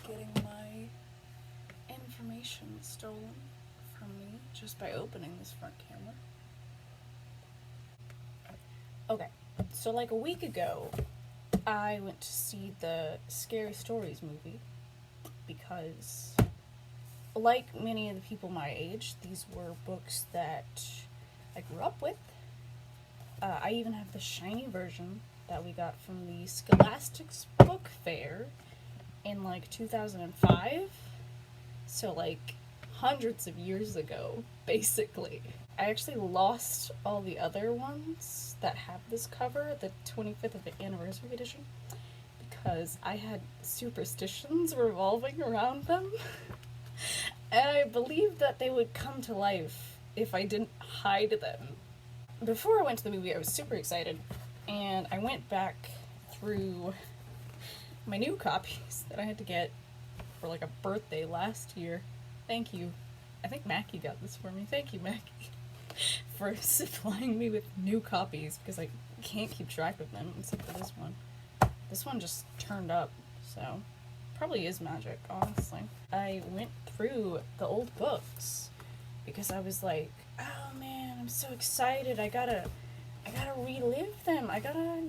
getting my information stolen from me just by opening this front camera. Okay, so like a week ago, I went to see the Scary Stories movie because, like many of the people my age, these were books that I grew up with. I even have the shiny version that we got from the Scholastics Book Fair in like 2005. So, like, hundreds of years ago, basically. I actually lost all the other ones that have this cover, the 25th anniversary edition, because I had superstitions revolving around them. And I believed that they would come to life if I didn't hide them. Before I went to the movie, I was super excited, and I went back through my new copies that I had to get for like a birthday last year. Thank you. I think Mackie got this for me. Thank you, Mackie, for supplying me with new copies because I can't keep track of them except for this one. This one just turned up, so probably is magic, honestly. I went through the old books because I was like, oh man, I'm so excited. I gotta relive them. I gotta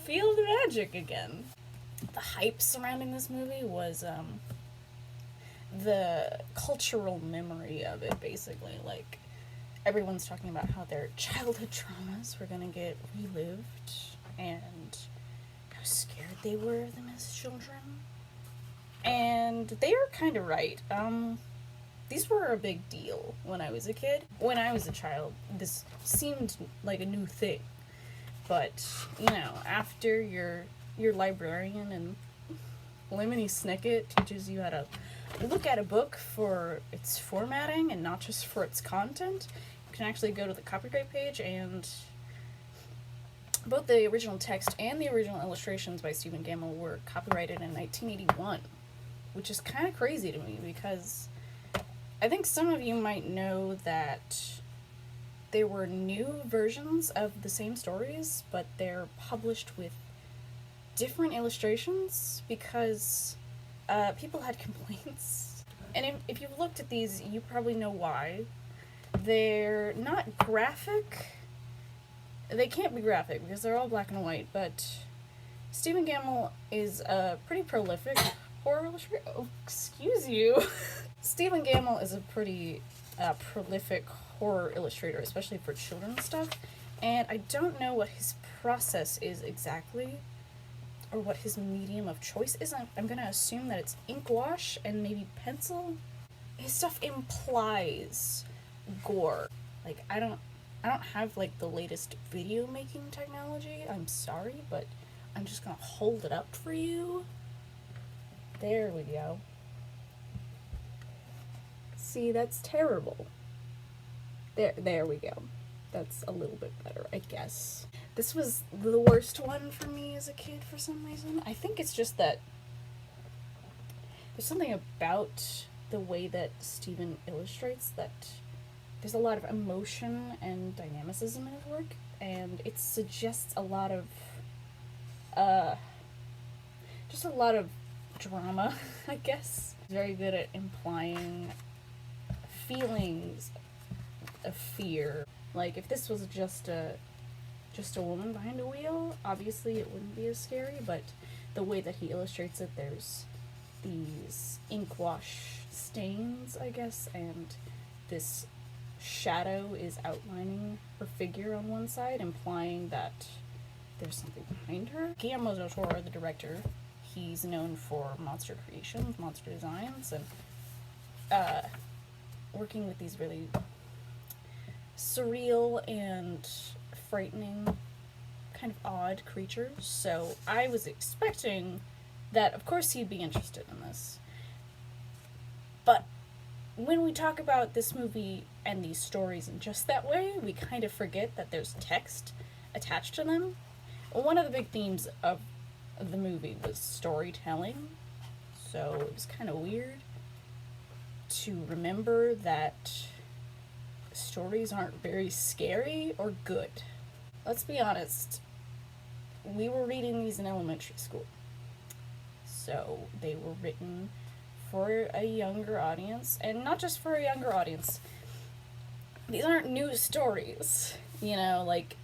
feel the magic again. The hype surrounding this movie was the cultural memory of it, basically. Like, everyone's talking about how their childhood traumas were gonna get relived and how scared they were of them as children. And they are kind of right. These were a big deal when I was a kid. When I was a child, this seemed like a new thing. But, you know, after your librarian and Lemony Snicket teaches you how to look at a book for its formatting and not just for its content, you can actually go to the copyright page, and both the original text and the original illustrations by Stephen Gammell were copyrighted in 1981, which is kind of crazy to me because I think some of you might know that there were new versions of the same stories, but they're published with different illustrations because people had complaints. And if you've looked at these, you probably know why. They're not graphic. They can't be graphic because they're all black and white, but Stephen Gammell is a pretty prolific horror illustrator. Oh, excuse you. Stephen Gammell is a pretty prolific horror illustrator, especially for children's stuff, and I don't know what his process is exactly, or what his medium of choice is. I'm gonna assume that it's ink wash and maybe pencil. His stuff implies gore. Like, I don't have like the latest video making technology. I'm sorry, but I'm just gonna hold it up for you. There we go. See, that's terrible. There we go. That's a little bit better, I guess. This was the worst one for me as a kid for some reason. I think it's just that there's something about the way that Stephen illustrates that there's a lot of emotion and dynamicism in his work, and it suggests a lot of just a lot of drama, I guess. He's very good at implying feelings of fear. Like, if this was just a woman behind a wheel, obviously it wouldn't be as scary, but the way that he illustrates it, there's these ink wash stains, I guess, and this shadow is outlining her figure on one side, implying that there's something behind her. Guillermo del Toro, the director, he's known for monster creations, monster designs, and working with these really surreal and frightening, kind of odd creatures. So I was expecting that, of course, he'd be interested in this. But when we talk about this movie and these stories in just that way, we kind of forget that there's text attached to them. One of the big themes of the movie was storytelling, so it was kind of weird to remember that stories aren't very scary or good. Let's be honest, we were reading these in elementary school. so they were written for a younger audience, and not just for a younger audience. These aren't new stories, you know, like,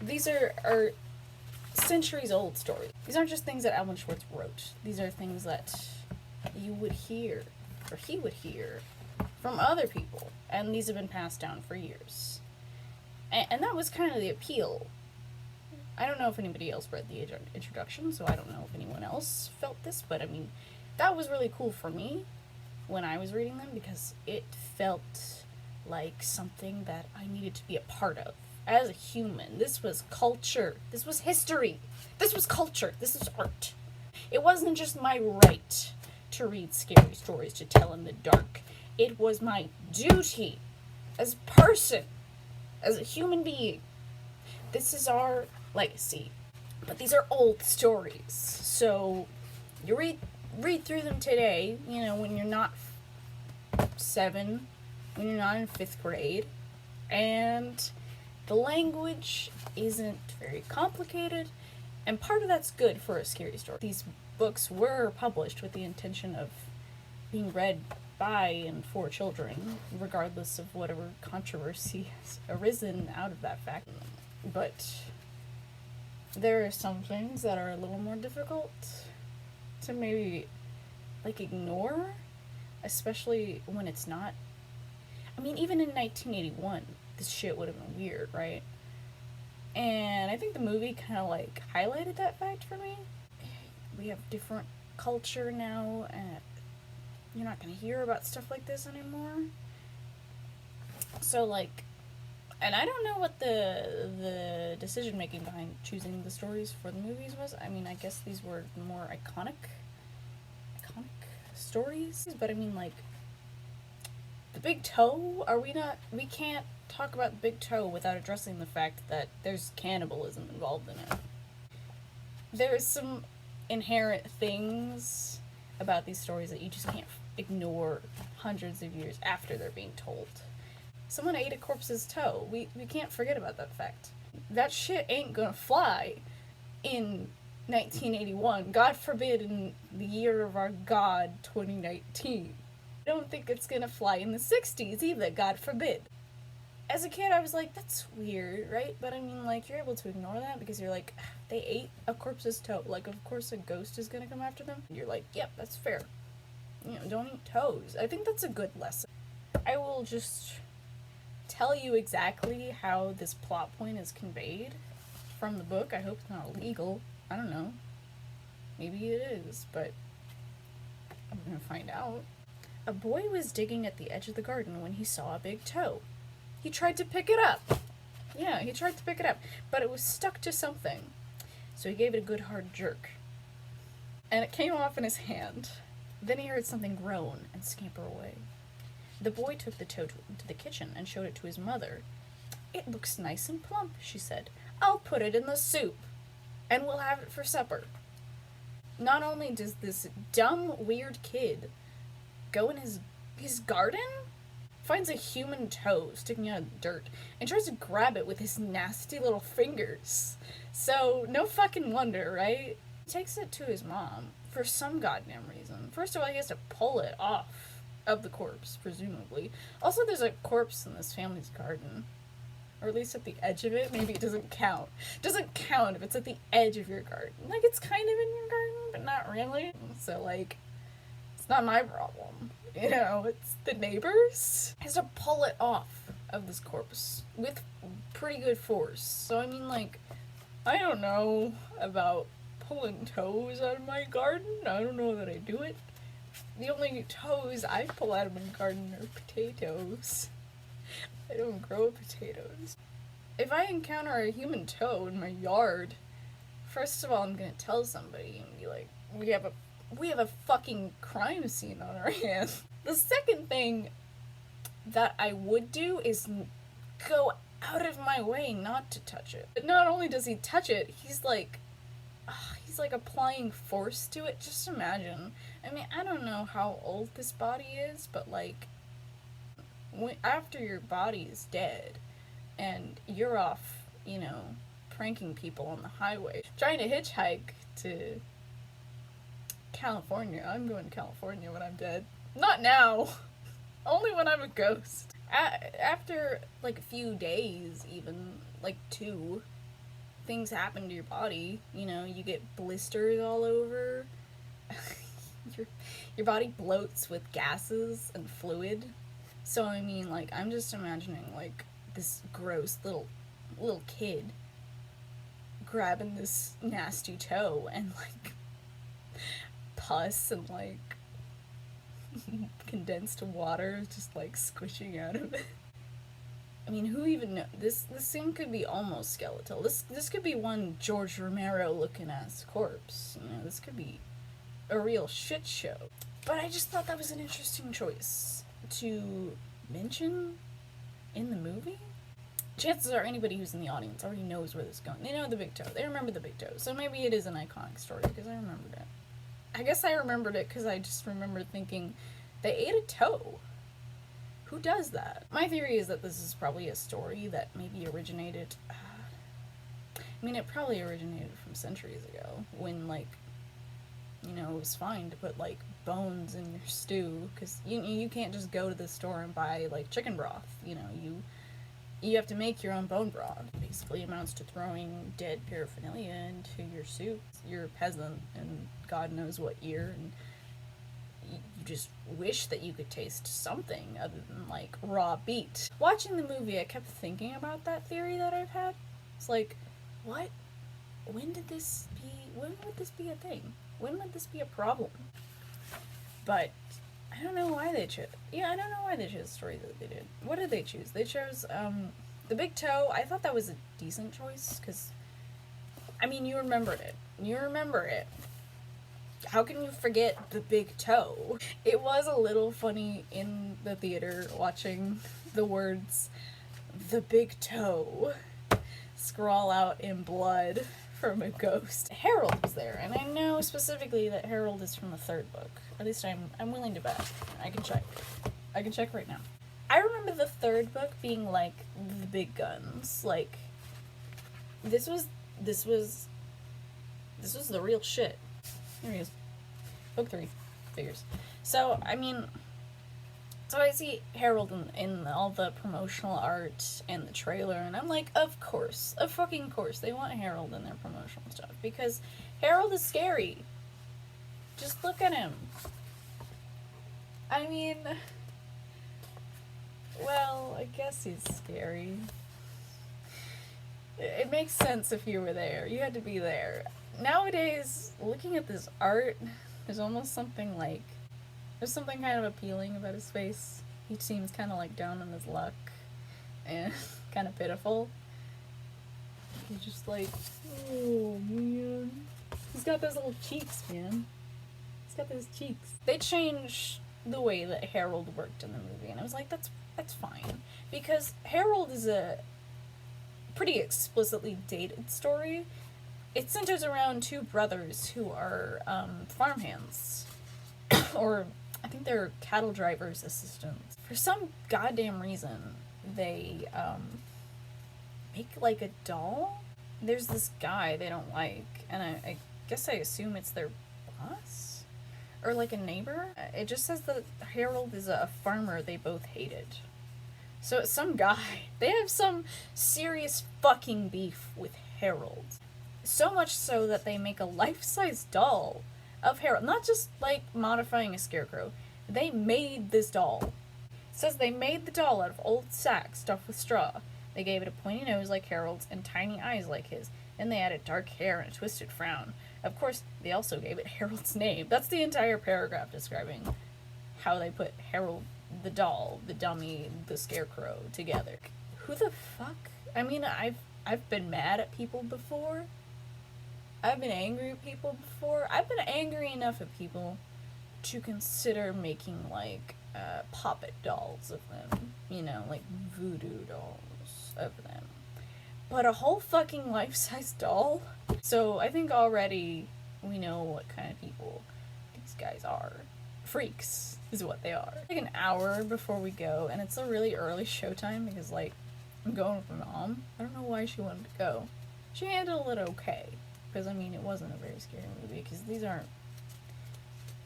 these are centuries old stories. These aren't just things that Alvin Schwartz wrote. These are things that you would hear, or he would hear, from other people, and these have been passed down for years. And that was kind of the appeal. I don't know if anybody else read the introduction, so I don't know if anyone else felt this, but I mean, that was really cool for me when I was reading them, because it felt like something that I needed to be a part of. As a human, this was culture. This was history. This was culture. This is art. It wasn't just my right to read scary stories to tell in the dark. It was my duty as a person, as a human being. This is our legacy. But these are old stories. So you read through them today, you know, when you're not 7, when you're not in 5th grade, and the language isn't very complicated, and part of that's good for a scary story. These books were published with the intention of being read by and for children, regardless of whatever controversy has arisen out of that fact. But there are some things that are a little more difficult to maybe, like, ignore, especially when it's not. I mean, even in 1981, this shit would have been weird, right? And I think the movie kind of, like, highlighted that fact for me. We have different culture now, and you're not gonna hear about stuff like this anymore. So, like, and I don't know what the decision making behind choosing the stories for the movies was. I mean, I guess these were more iconic stories, but I mean, like, the Big Toe, we can't talk about the Big Toe without addressing the fact that there's cannibalism involved in it. There's some inherent things about these stories that you just can't ignore hundreds of years after they're being told. Someone ate a corpse's toe. We can't forget about that fact. That shit ain't gonna fly in 1981. God forbid, in the year of our God, 2019. I don't think it's gonna fly in the 60s either, God forbid. As a kid, I was like, that's weird, right? But I mean, like, you're able to ignore that because you're like, they ate a corpse's toe. Like, of course a ghost is gonna come after them. And you're like, yep, that's fair. You know, don't eat toes. I think that's a good lesson. I will just tell you exactly how this plot point is conveyed from the book. I hope it's not illegal. I don't know. Maybe it is, but I'm gonna find out. A boy was digging at the edge of the garden when he saw a big toe. He tried to pick it up. Yeah, he tried to pick it up, but it was stuck to something. So he gave it a good hard jerk. And it came off in his hand. Then he heard something groan and scamper away. The boy took the toe to the kitchen and showed it to his mother. It looks nice and plump, she said. I'll put it in the soup, and we'll have it for supper. Not only does this dumb, weird kid go in his garden, finds a human toe sticking out of the dirt, and tries to grab it with his nasty little fingers. So, no fucking wonder, right? He takes it to his mom for some goddamn reason. First of all, he has to pull it off of the corpse, presumably. Also, there's a corpse in this family's garden. Or at least at the edge of it. Maybe it doesn't count. It doesn't count if it's at the edge of your garden. Like, it's kind of in your garden, but not really. So, like, it's not my problem. You know, it's the neighbors. He has to pull it off of this corpse with pretty good force. So, I mean, like, I don't know about pulling toes out of my garden. I don't know that I do it. The only toes I pull out of my garden are potatoes. I don't grow potatoes. If I encounter a human toe in my yard, first of all, I'm gonna tell somebody and be like, we have a fucking crime scene on our hands. The second thing that I would do is go out of my way not to touch it. But not only does he touch it, he's like applying force to it. Just imagine. I mean, I don't know how old this body is, but like, after your body is dead and you're off, you know, pranking people on the highway, trying to hitchhike to California. I'm going to California when I'm dead. Not now. Only when I'm a ghost. After, like, a few days, even, like, 2, things happen to your body. You know, you get blisters all over. your body bloats with gases and fluid. So, I mean, like, I'm just imagining, like, this gross little kid grabbing this nasty toe and, like, pus and, like, condensed water just, like, squishing out of it. I mean, who even knows? This thing could be almost skeletal. This could be one George Romero looking ass corpse. You know, this could be a real shit show. But I just thought that was an interesting choice to mention in the movie. Chances are anybody who's in the audience already knows where this is going. They know the big toe. They remember the big toe. So maybe it is an iconic story because I remembered it. I guess I remembered it because I just remembered thinking, they ate a toe. Who does that? My theory is that this is probably a story that maybe originated... I mean, it probably originated from centuries ago when, like, you know, it was fine to put, like, bones in your stew because you can't just go to the store and buy, like, chicken broth. You know, you have to make your own bone broth. It basically amounts to throwing dead paraphernalia into your soup. You're a peasant in God knows what year, and you just wish that you could taste something other than, like, raw beet. Watching the movie, I kept thinking about that theory that I've had. It's like, what? When would this be a thing? When would this be a problem? But I don't know why they chose. Yeah, I don't know why they chose the story that they did. What did they choose? They chose the big toe. I thought that was a decent choice because, I mean, you remembered it. You remember it. How can you forget the big toe? It was a little funny in the theater watching the words, the big toe, scrawl out in blood from a ghost. Harold was there, and I know specifically that Harold is from the 3rd book. At least I'm willing to bet. I can check. I can check right now. I remember the 3rd book being like the big guns. Like, this was the real shit. Here he is. Book 3. Figures. So, I mean, so I see Harold in all the promotional art and the trailer, and I'm like, of course. Of fucking course. They want Harold in their promotional stuff. Because Harold is scary. Just look at him. I mean, well, I guess he's scary. It makes sense if you were there. You had to be there. Nowadays, looking at this art, there's almost something like, there's something kind of appealing about his face. He seems kind of like down on his luck and kind of pitiful. He's just like, oh man. He's got those little cheeks, man. He's got those cheeks. They changed the way that Harold worked in the movie, and I was like, that's fine. Because Harold is a pretty explicitly dated story. It centers around 2 brothers who are farmhands. Or I think they're cattle drivers' assistants. For some goddamn reason, they make like a doll. There's this guy they don't like, and I guess I assume it's their boss? Or like a neighbor? It just says that Harold is a farmer they both hated. So it's some guy. They have some serious fucking beef with Harold. So much so that they make a life-size doll of Harold. Not just, like, modifying a scarecrow. They made this doll. It says they made the doll out of old sacks stuffed with straw. They gave it a pointy nose like Harold's and tiny eyes like his. Then they added dark hair and a twisted frown. Of course, they also gave it Harold's name. That's the entire paragraph describing how they put Harold, the doll, the dummy, the scarecrow together. Who the fuck? I mean, I've been mad at people before. I've been angry at people before. I've been angry enough at people to consider making, like, puppet dolls of them. You know, like voodoo dolls of them. But a whole fucking life-size doll? So I think already we know what kind of people these guys are. Freaks is what they are. Like an hour before we go, and it's a really early showtime because, like, I'm going with my mom. I don't know why she wanted to go. She handled it okay. Because, I mean, it wasn't a very scary movie, because these aren't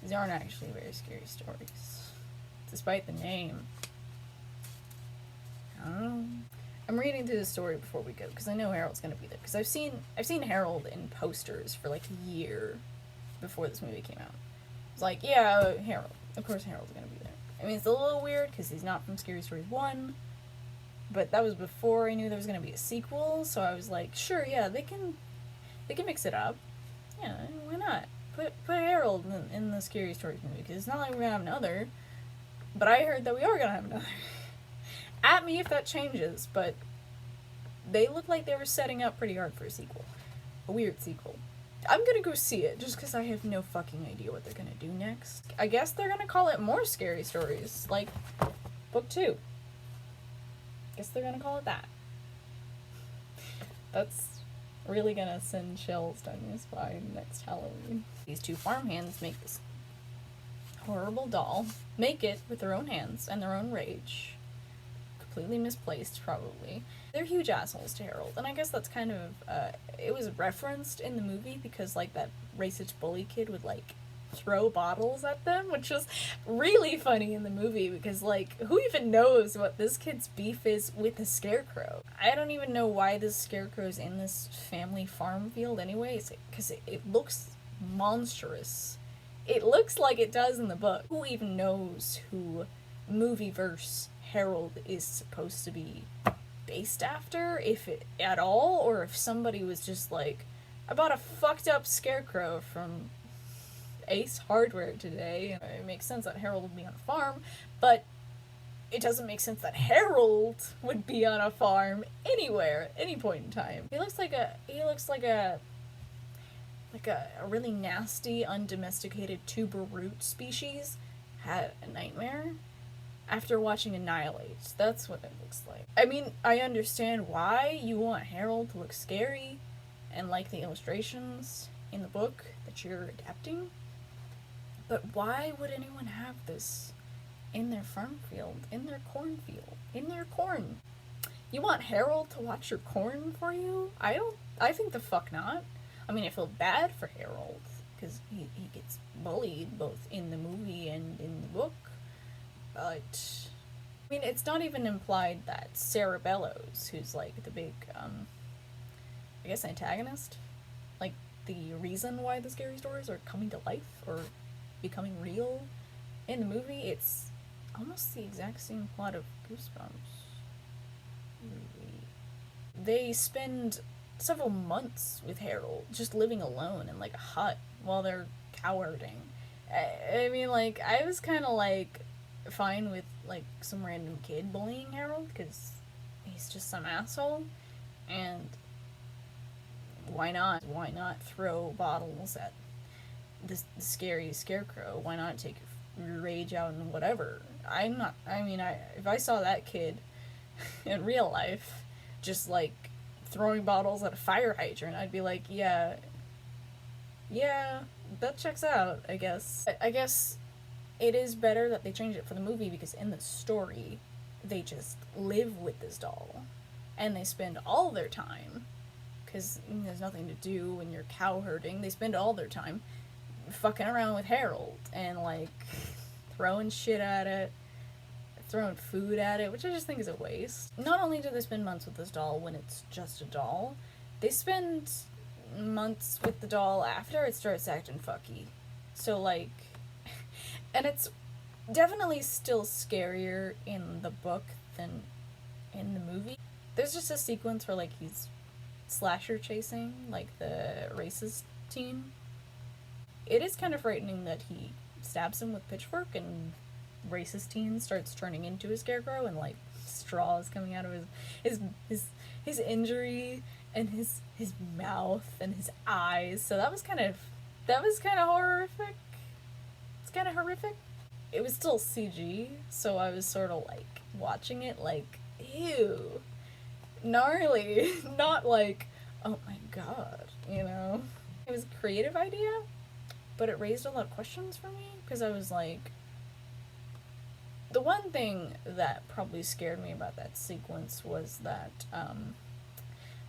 These aren't actually very scary stories, despite the name. I don't know. I'm reading through the story before we go because I know Harold's gonna be there. Because I've seen Harold in posters for like a year before this movie came out. It's like, yeah, Harold. Of course, Harold's gonna be there. I mean, it's a little weird because he's not from Scary Stories 1, but that was before I knew there was gonna be a sequel. So I was like, sure, yeah, they can mix it up. Yeah, why not? Put Harold in the Scary Stories movie because it's not like we're gonna have another. But I heard that we are gonna have another. At me if that changes, but they look like they were setting up pretty hard for a sequel. A weird sequel. I'm gonna go see it just because I have no fucking idea what they're gonna do next. I guess they're gonna call it More Scary Stories, like book 2. Guess they're gonna call it that. That's really gonna send chills down your spine next Halloween. These two farmhands make this horrible doll, make it with their own hands and their own rage. Completely misplaced, probably. They're huge assholes to Harold, and I guess that's kind of, it was referenced in the movie because, like, that racist bully kid would, like, throw bottles at them, which was really funny in the movie because, like, who even knows what this kid's beef is with the Scarecrow? I don't even know why this Scarecrow's in this family farm field anyways, because it looks monstrous. It looks like it does in the book. Who even knows who Movieverse Harold is supposed to be based after, if it at all, or if somebody was just like, I bought a fucked up Scarecrow from Ace Hardware today. It makes sense that Harold would be on a farm, but it doesn't make sense that Harold would be on a farm anywhere at any point in time. He looks like a really nasty, undomesticated tuber root species had a nightmare after watching Annihilate. That's what it looks like. I mean, I understand why you want Harold to look scary and like the illustrations in the book that you're adapting, but why would anyone have this in their farm field, in their cornfield, in their corn? You want Harold to watch your corn for you? I think the fuck not. I mean, I feel bad for Harold because he gets bullied both in the movie and in the book. But, I mean, it's not even implied that Sarah Bellows, who's, like, the big, I guess, antagonist, like, the reason why the scary stories are coming to life or becoming real in the movie, it's almost the exact same plot of Goosebumps. They spend several months with Harold, just living alone in, like, a hut while they're cowherding. I mean, like, I was kind of, like, fine with, like, some random kid bullying Harold, because he's just some asshole, and why not? Why not throw bottles at this scary Scarecrow? Why not take your rage out and whatever? If I saw that kid in real life just, like, throwing bottles at a fire hydrant, I'd be like, yeah, that checks out, I guess. I guess it is better that they changed it for the movie because in the story, they just live with this doll. And they spend all their time, because there's nothing to do when you're cow herding, they spend all their time fucking around with Harold and, like, throwing shit at it, throwing food at it, which I just think is a waste. Not only do they spend months with this doll when it's just a doll, they spend months with the doll after it starts acting fucky. So, like, and it's definitely still scarier in the book than in the movie. There's just a sequence where, like, he's slasher chasing, like, the racist teen. It is kind of frightening that he stabs him with pitchfork and racist teen starts turning into a Scarecrow and, like, straws coming out of his injury and his mouth and his eyes. So that was kind of horrific. It's kind of horrific. It was still CG, so I was sort of, like, watching it like, ew, gnarly, not like, oh my god, you know? It was a creative idea, but it raised a lot of questions for me, because I was like, the one thing that probably scared me about that sequence was that,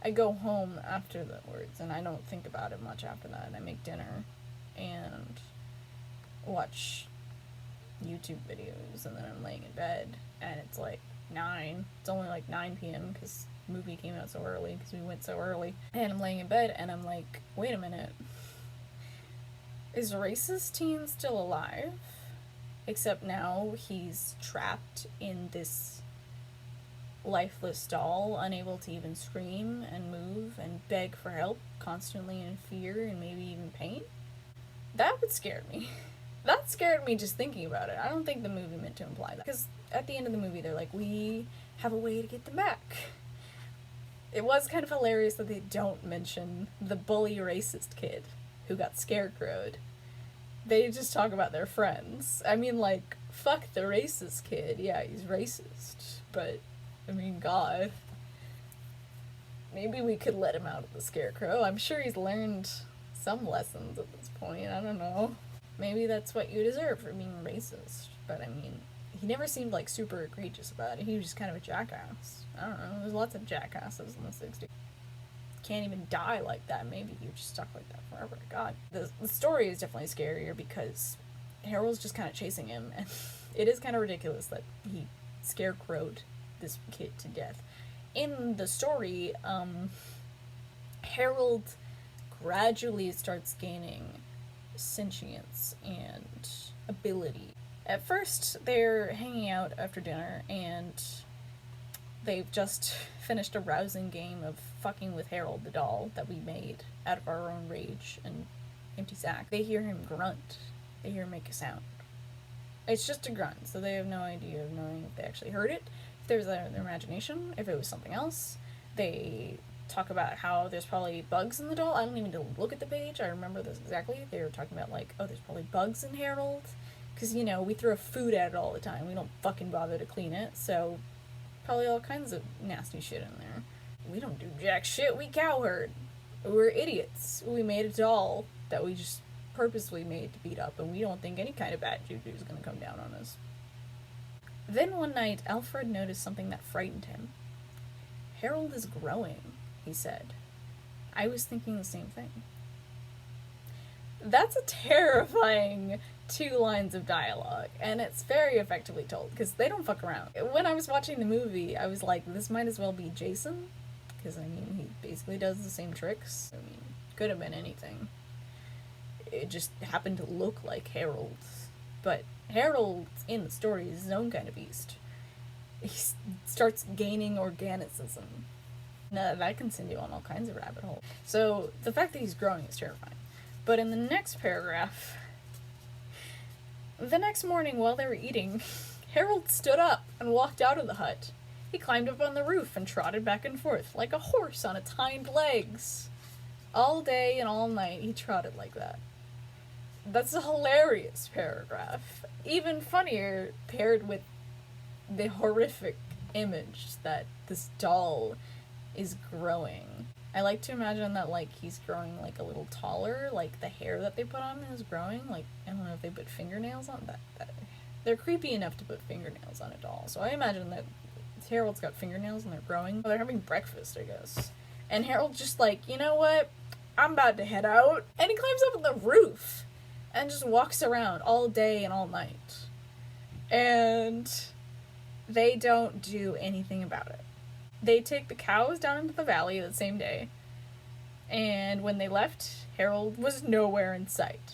I go home after the words, and I don't think about it much after that. I make dinner, and watch YouTube videos, and then I'm laying in bed, and it's like 9. It's only like 9 p.m. because the movie came out so early, because we went so early. And I'm laying in bed, and I'm like, wait a minute. Is racist teen still alive? Except now he's trapped in this lifeless doll, unable to even scream and move and beg for help, constantly in fear and maybe even pain. That would scare me. That scared me just thinking about it. I don't think the movie meant to imply that. Because at the end of the movie, they're like, we have a way to get them back. It was kind of hilarious that they don't mention the bully racist kid who got scarecrowed. They just talk about their friends. I mean, like, fuck the racist kid. Yeah, he's racist. But, I mean, God. Maybe we could let him out of the scarecrow. I'm sure he's learned some lessons at this point. I don't know. Maybe that's what you deserve for being racist. But, I mean, he never seemed, like, super egregious about it. He was just kind of a jackass. I don't know. There's lots of jackasses in the 60s. Can't even die like that. Maybe you're just stuck like that forever. God. The story is definitely scarier because Harold's just kind of chasing him. And it is kind of ridiculous that he scarecrowed this kid to death. In the story, Harold gradually starts gaining sentience and ability. At first, they're hanging out after dinner, and they've just finished a rousing game of fucking with Harold the doll that we made out of our own rage and empty sack. They hear him grunt. They hear him make a sound. It's just a grunt, so they have no idea of knowing if they actually heard it, if there was their imagination, if it was something else. They talk about how there's probably bugs in the doll. I don't even look at the page. I remember this exactly. They were talking about, like, oh, there's probably bugs in Harold. Because, you know, we throw food at it all the time. We don't fucking bother to clean it. So, probably all kinds of nasty shit in there. We don't do jack shit. We cowherd. We're idiots. We made a doll that we just purposely made to beat up. And we don't think any kind of bad juju is going to come down on us. Then one night, Alfred noticed something that frightened him. Harold is growing, he said. I was thinking the same thing. That's a terrifying 2 lines of dialogue, and it's very effectively told, because they don't fuck around. When I was watching the movie, I was like, this might as well be Jason, because, I mean, he basically does the same tricks. I mean, could have been anything. It just happened to look like Harold. But Harold, in the story, is his own kind of beast. He starts gaining organicism. Now, that can send you on all kinds of rabbit holes. So, the fact that he's growing is terrifying. But in the next paragraph, the next morning while they were eating, Harold stood up and walked out of the hut. He climbed up on the roof and trotted back and forth like a horse on its hind legs. All day and all night he trotted like that. That's a hilarious paragraph. Even funnier paired with the horrific image that this doll is growing. I like to imagine that, like, he's growing, like, a little taller, like, the hair that they put on him is growing, like, I don't know if they put fingernails on that. They're creepy enough to put fingernails on a doll, so I imagine that Harold's got fingernails and they're growing. They're having breakfast, I guess. And Harold's just like, you know what? I'm about to head out. And he climbs up on the roof and just walks around all day and all night. And they don't do anything about it. They take the cows down into the valley that same day, and when they left, Harold was nowhere in sight.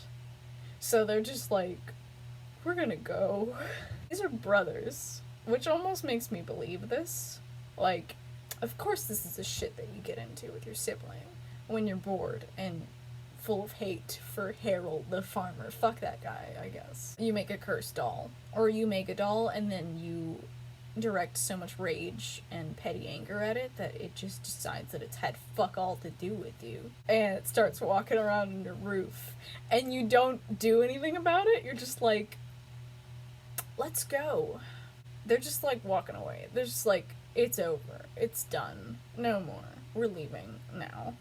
So they're just like, we're gonna go. These are brothers, which almost makes me believe this. Like, of course this is the shit that you get into with your sibling when you're bored and full of hate for Harold the farmer. Fuck that guy, I guess. You make a cursed doll, or you make a doll and then you direct so much rage and petty anger at it that it just decides that it's had fuck all to do with you. And it starts walking around on your roof. And you don't do anything about it. You're just like, let's go. They're just like walking away. They're just like, it's over. It's done. No more. We're leaving now.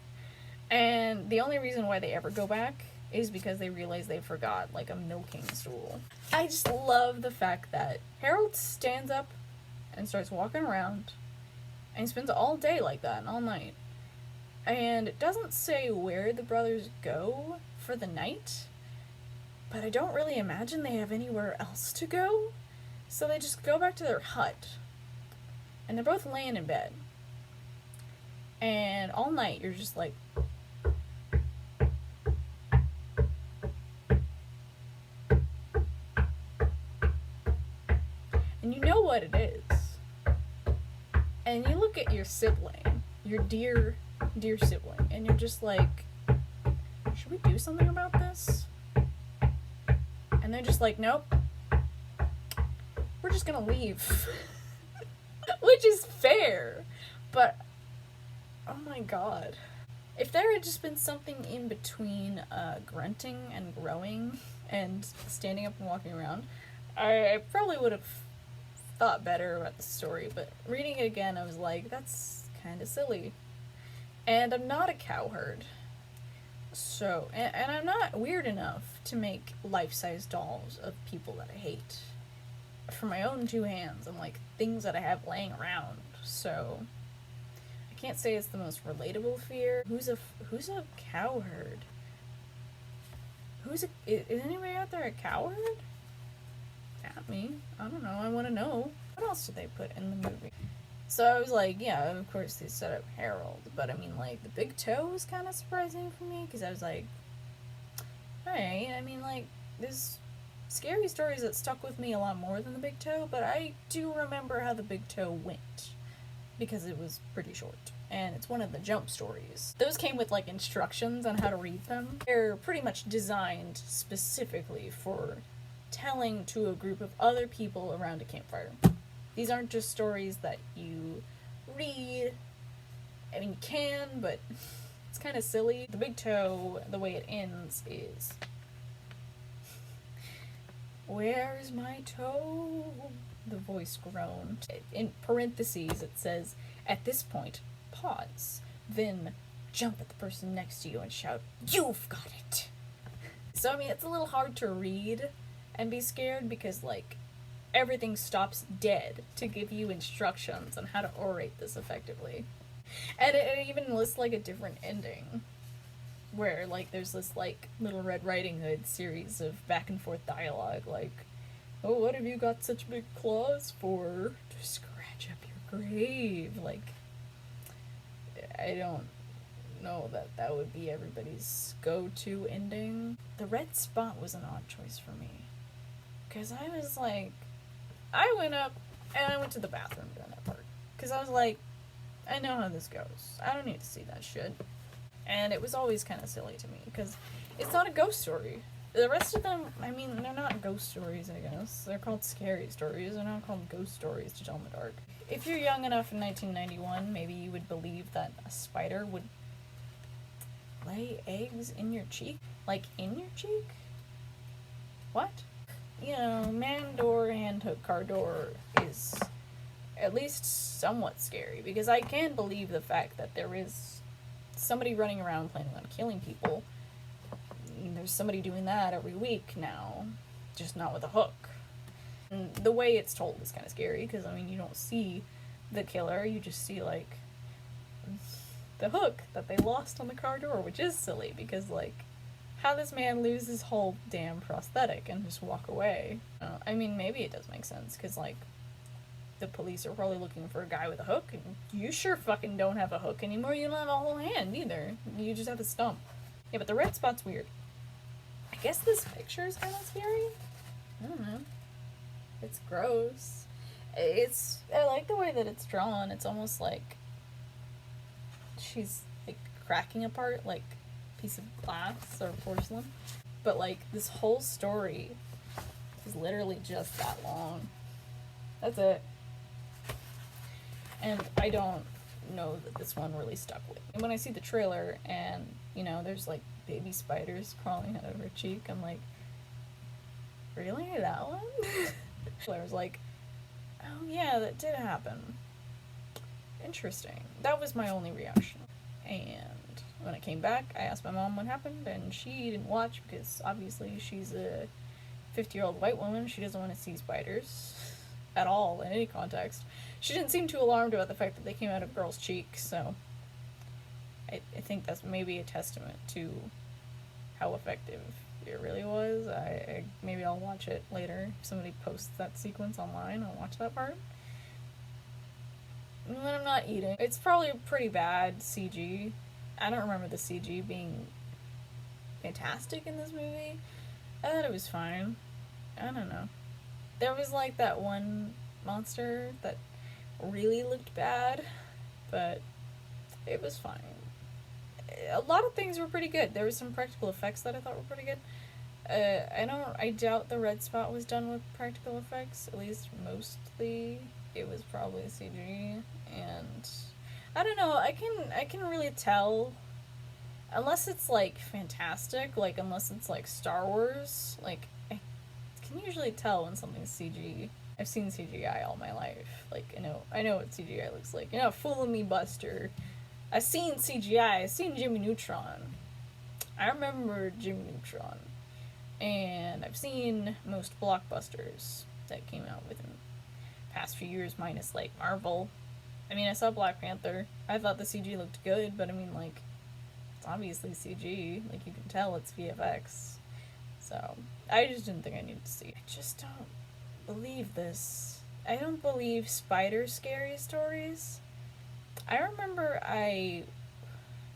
And the only reason why they ever go back is because they realize they forgot, like, a milking stool. I just love the fact that Harold stands up and starts walking around, and he spends all day like that, and all night. And it doesn't say where the brothers go for the night, But I don't really imagine they have anywhere else to go. So they just go back to their hut. And they're both laying in bed. And all night you're just like, and you know what it is. And you look at your sibling, your dear, dear sibling, and you're just like, should we do something about this? And they're just like, nope. We're just gonna leave. Which is fair. But, oh my god. If there had just been something in between grunting and growing and standing up and walking around, I probably would have thought better about the story. But reading it again, I was like, that's kind of silly. And I'm not a cowherd. So, and I'm not weird enough to make life-size dolls of people that I hate. For my own two hands, and like things that I have laying around. So, I can't say it's the most relatable fear. Who's a cowherd? Is anybody out there a cowherd? At me. I don't know. I want to know. What else did they put in the movie? So I was like, yeah, of course they set up Harold, but I mean, like, the big toe was kind of surprising for me, because I was like, alright, I mean, like, there's scary stories that stuck with me a lot more than the big toe, but I do remember how the big toe went, because it was pretty short, and it's one of the jump stories. Those came with, like, instructions on how to read them. They're pretty much designed specifically for telling to a group of other people around a campfire. These aren't just stories that you read. I mean, you can, but it's kind of silly. The big toe, the way it ends is, where's my toe? The voice groaned. In parentheses, it says, at this point, pause. Then jump at the person next to you and shout, you've got it! So, I mean, it's a little hard to read and be scared because, like, everything stops dead to give you instructions on how to orate this effectively. And it even lists, like, a different ending. Where, like, there's this, like, Little Red Riding Hood series of back and forth dialogue, like, oh, what have you got such big claws for? To scratch up your grave. Like, I don't know that would be everybody's go-to ending. The red spot was an odd choice for me. Because I was like, I went up and I went to the bathroom during that part. Because I was like, I know how this goes. I don't need to see that shit. And it was always kind of silly to me. Because it's not a ghost story. The rest of them, I mean, they're not ghost stories, I guess. They're called scary stories. They're not called ghost stories to tell in the dark. If you're young enough in 1991, maybe you would believe that a spider would lay eggs in your cheek. Like, in your cheek? What? You know, man door, hand hook, car door is at least somewhat scary, because I can believe the fact that there is somebody running around planning on killing people. There's somebody doing that every week now, just not with a hook. And the way it's told is kind of scary, because, I mean, you don't see the killer, you just see, like, the hook that they lost on the car door, which is silly, because, like, how this man lose his whole damn prosthetic and just walk away? I mean, maybe it does make sense, because, like, the police are probably looking for a guy with a hook, and you sure fucking don't have a hook anymore. You don't have a whole hand, either. You just have a stump. Yeah, but the red spot's weird. I guess this picture is kind of scary? I don't know. It's gross. I like the way that it's drawn. It's almost like she's, like, cracking apart, like, piece of glass or porcelain, but, like, this whole story is literally just that long. That's it. And I don't know that this one really stuck with me. When I see the trailer and, you know, there's, like, baby spiders crawling out of her cheek, I'm like, really? That one? I was like, oh yeah, that did happen. Interesting. That was my only reaction. And when I came back, I asked my mom what happened, and she didn't watch because obviously she's a 50-year-old white woman. She doesn't want to see spiders at all in any context. She didn't seem too alarmed about the fact that they came out of a girl's cheek, so I think that's maybe a testament to how effective it really was. Maybe I'll watch it later. If somebody posts that sequence online, I'll watch that part. And when I'm not eating, it's probably pretty bad CG. I don't remember the CG being fantastic in this movie. I thought it was fine. I don't know. There was like that one monster that really looked bad, but it was fine. A lot of things were pretty good. There was some practical effects that I thought were pretty good. I doubt the red spot was done with practical effects. At least mostly it was probably CG. And I don't know. I can really tell, unless it's like fantastic, like unless it's like Star Wars. Like I can usually tell when something's CG. I've seen CGI all my life. Like I know what CGI looks like. You're not fooling me, Buster. I've seen CGI. I've seen Jimmy Neutron. I remember Jimmy Neutron. And I've seen most blockbusters that came out within the past few years, minus like Marvel. I mean, I saw Black Panther. I thought the CG looked good, but I mean, like, it's obviously CG. Like, you can tell it's VFX. So, I just didn't think I needed to see it. I just don't believe this. I don't believe spider scary stories. I remember I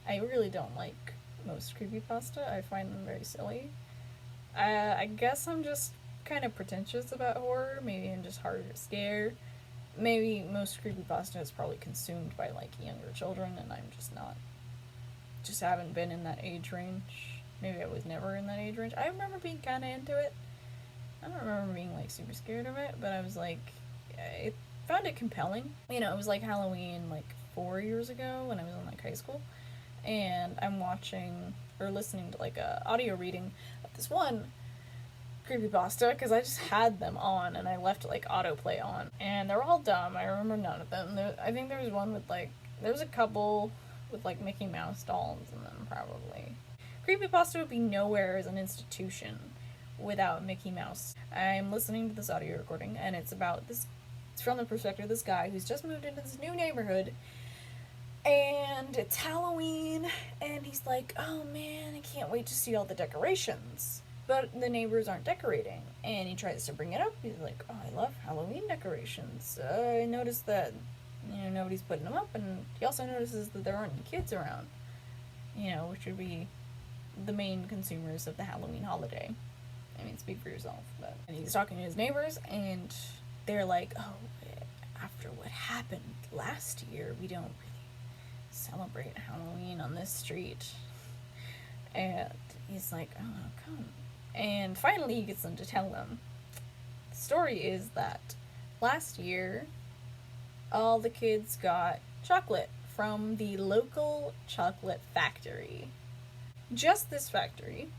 really don't like most creepypasta. I find them very silly. I guess I'm just kind of pretentious about horror. Maybe I'm just harder to scare. Maybe most creepypasta is probably consumed by like younger children, and I'm just not. Just haven't been in that age range. Maybe I was never in that age range. I remember being kind of into it. I don't remember being like super scared of it, but I was like, I found it compelling. You know, it was like Halloween like 4 years ago when I was in like high school, and I'm watching or listening to like a audio reading of this one creepypasta because I just had them on and I left like autoplay on, and they're all dumb. I remember none of them. I think there was one with like there was a couple with like Mickey Mouse dolls in them probably. Creepypasta would be nowhere as an institution without Mickey Mouse. I'm listening to this audio recording and it's about this. It's from the perspective of this guy who's just moved into this new neighborhood. And it's Halloween, and he's like, oh man, I can't wait to see all the decorations. But the neighbors aren't decorating, and he tries to bring it up. He's like, oh, I love Halloween decorations. I noticed that, nobody's putting them up, and he also notices that there aren't any kids around, which would be the main consumers of the Halloween holiday. I mean, speak for yourself. But and he's talking to his neighbors, and they're like, oh, after what happened last year, we don't really celebrate Halloween on this street. And he's like, oh, come. And finally he gets them to tell them. The story is that last year, all the kids got chocolate from the local chocolate factory. Just this factory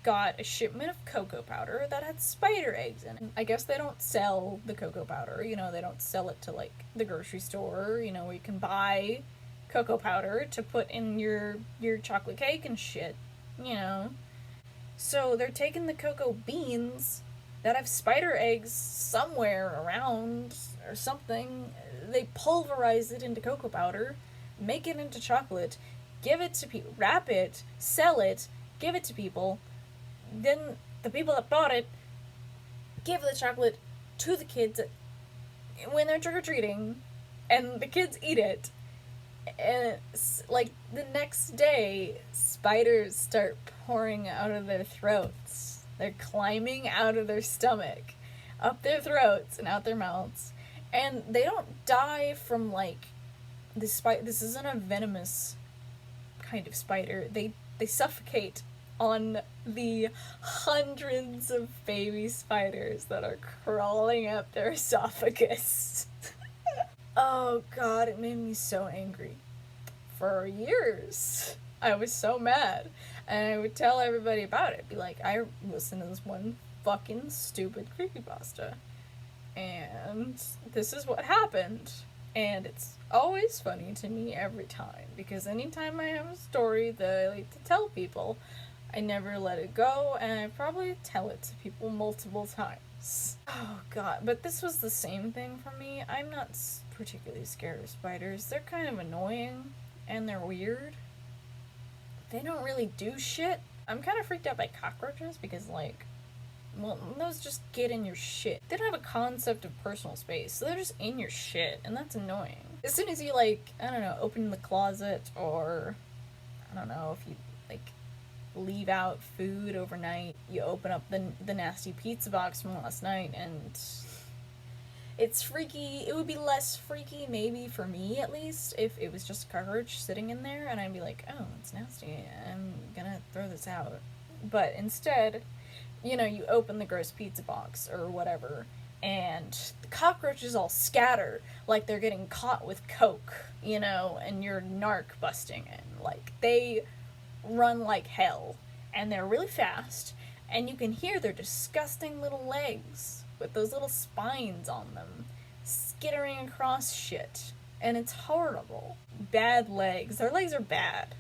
got a shipment of cocoa powder that had spider eggs in it. I guess they don't sell the cocoa powder, they don't sell it to like the grocery store, where you can buy cocoa powder to put in your chocolate cake and shit, So they're taking the cocoa beans that have spider eggs somewhere around or something. They pulverize it into cocoa powder, make it into chocolate, give it to people, wrap it, sell it, give it to people. Then the people that bought it give the chocolate to the kids when they're trick-or-treating, and the kids eat it. And like the next day, spiders start pouring out of their throats. They're climbing out of their stomach, up their throats and out their mouths. And they don't die from like this spider. This isn't a venomous kind of spider. They suffocate on the hundreds of baby spiders that are crawling up their esophagus. Oh god, it made me so angry. For years, I was so mad. And I would tell everybody about it. Be like, I listened to this one fucking stupid creepypasta. And this is what happened. And it's always funny to me every time. Because anytime I have a story that I like to tell people, I never let it go. And I probably tell it to people multiple times. Oh god, but this was the same thing for me. I'm not particularly scared of spiders. They're kind of annoying, and they're weird. They don't really do shit. I'm kind of freaked out by cockroaches because, like, well, those just get in your shit. They don't have a concept of personal space, so they're just in your shit, and that's annoying. As soon as you, like, I don't know, open the closet, or, I don't know, if you, like, leave out food overnight, you open up the nasty pizza box from last night, and it's freaky. It would be less freaky, maybe, for me, at least, if it was just a cockroach sitting in there, and I'd be like, oh, it's nasty, I'm gonna throw this out. But instead, you know, you open the gross pizza box or whatever, and the cockroaches all scatter like they're getting caught with coke, you know, and you're narc busting in. Like, they run like hell, and they're really fast, and you can hear their disgusting little legs with those little spines on them skittering across shit. And it's horrible. Bad legs. Their legs are bad.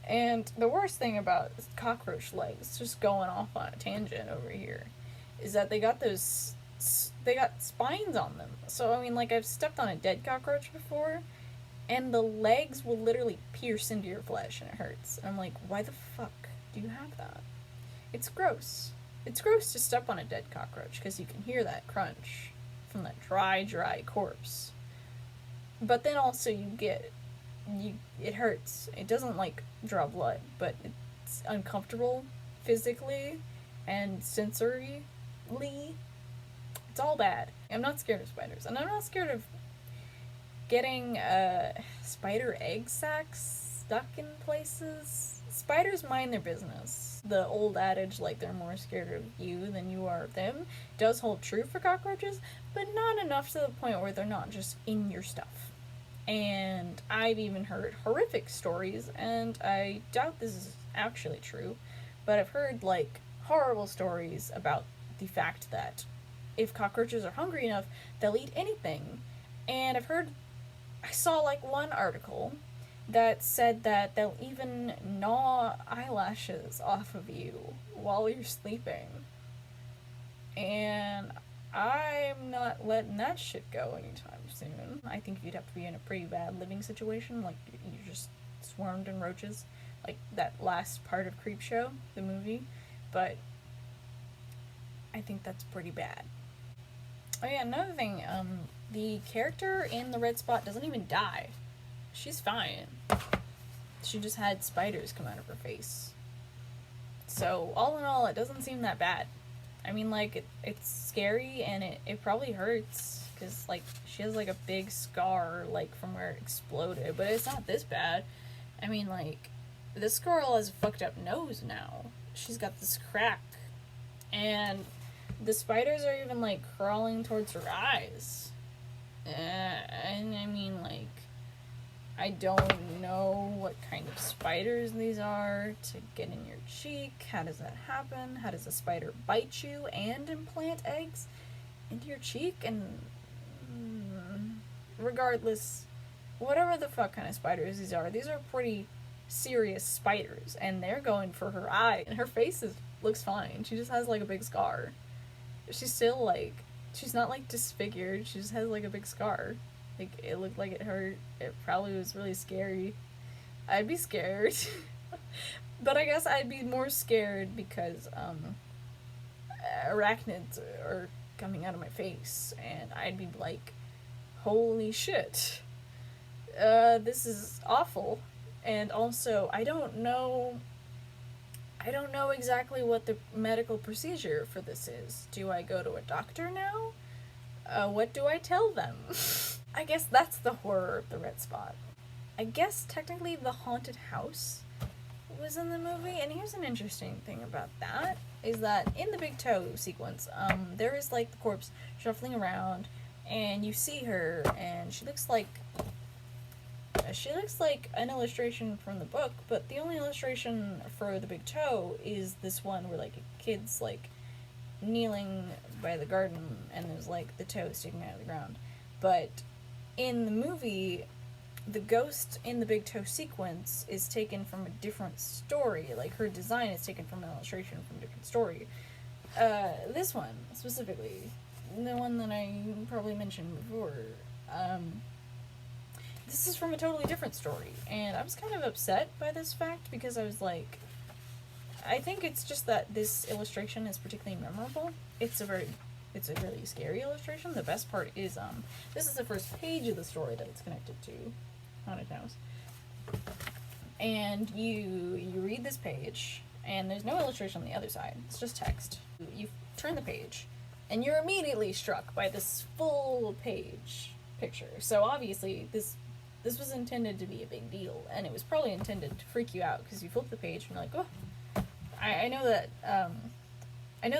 And the worst thing about cockroach legs, just going off on a tangent over here, is that they got spines on them. So, I mean, like, I've stepped on a dead cockroach before, and the legs will literally pierce into your flesh, and it hurts. And I'm like, why the fuck do you have that? It's gross. It's gross to step on a dead cockroach, because you can hear that crunch from that dry corpse. But then also it hurts. It doesn't, like, draw blood, but it's uncomfortable physically and sensorily. It's all bad. I'm not scared of spiders, and I'm not scared of getting spider egg sacs stuck in places. Spiders mind their business. The old adage, like, they're more scared of you than you are of them, does hold true for cockroaches, but not enough to the point where they're not just in your stuff. And I've even heard horrific stories, and I doubt this is actually true, but I've heard, like, horrible stories about the fact that if cockroaches are hungry enough, they'll eat anything. And I saw, like, one article that said that they'll even gnaw eyelashes off of you while you're sleeping. And I'm not letting that shit go anytime soon. I think you'd have to be in a pretty bad living situation, like you're just swarmed in roaches, like that last part of Creepshow, the movie. But I think that's pretty bad. Oh yeah, another thing, the character in The Red Spot doesn't even die. She's fine. She just had spiders come out of her face. So, all in all, it doesn't seem that bad. I mean, like, it's scary, and it probably hurts, because, like, she has, like, a big scar, like, from where it exploded, but it's not this bad. I mean, like, this girl has a fucked up nose now. She's got this crack, and the spiders are even, like, crawling towards her eyes. And, I mean, like, I don't know what kind of spiders these are to get in your cheek. How does that happen? How does a spider bite you and implant eggs into your cheek? And regardless, whatever the fuck kind of spiders these are pretty serious spiders, and they're going for her eye, and her face looks fine. She just has, like, a big scar. She's still, like, she's not, like, disfigured. She just has, like, a big scar. Like, it looked like it hurt. It probably was really scary. I'd be scared. But I guess I'd be more scared because, arachnids are coming out of my face. And I'd be like, holy shit. This is awful. And also, I don't know exactly what the medical procedure for this is. Do I go to a doctor now? What do I tell them? I guess that's the horror of The Red Spot. I guess technically the haunted house was in the movie, and here's an interesting thing about that, is that in the big toe sequence, there is, like, the corpse shuffling around, and you see her, and she looks like an illustration from the book, but the only illustration for the big toe is this one where, like, a kid's, like, kneeling by the garden, and there's, like, the toe sticking out of the ground. But in the movie, the ghost in the big toe sequence is taken from a different story. Like, her design is taken from an illustration from a different story. This one, specifically, the one that I probably mentioned before, this is from a totally different story. And I was kind of upset by this fact, because I was like, I think it's just that this illustration is particularly memorable. It's a really scary illustration. The best part is this is the first page of the story that it's connected to, Haunted House. And you read this page, and there's no illustration on the other side. It's just text. You turn the page, and you're immediately struck by this full page picture. So obviously this was intended to be a big deal, and it was probably intended to freak you out because you flip the page and you're like, oh. I know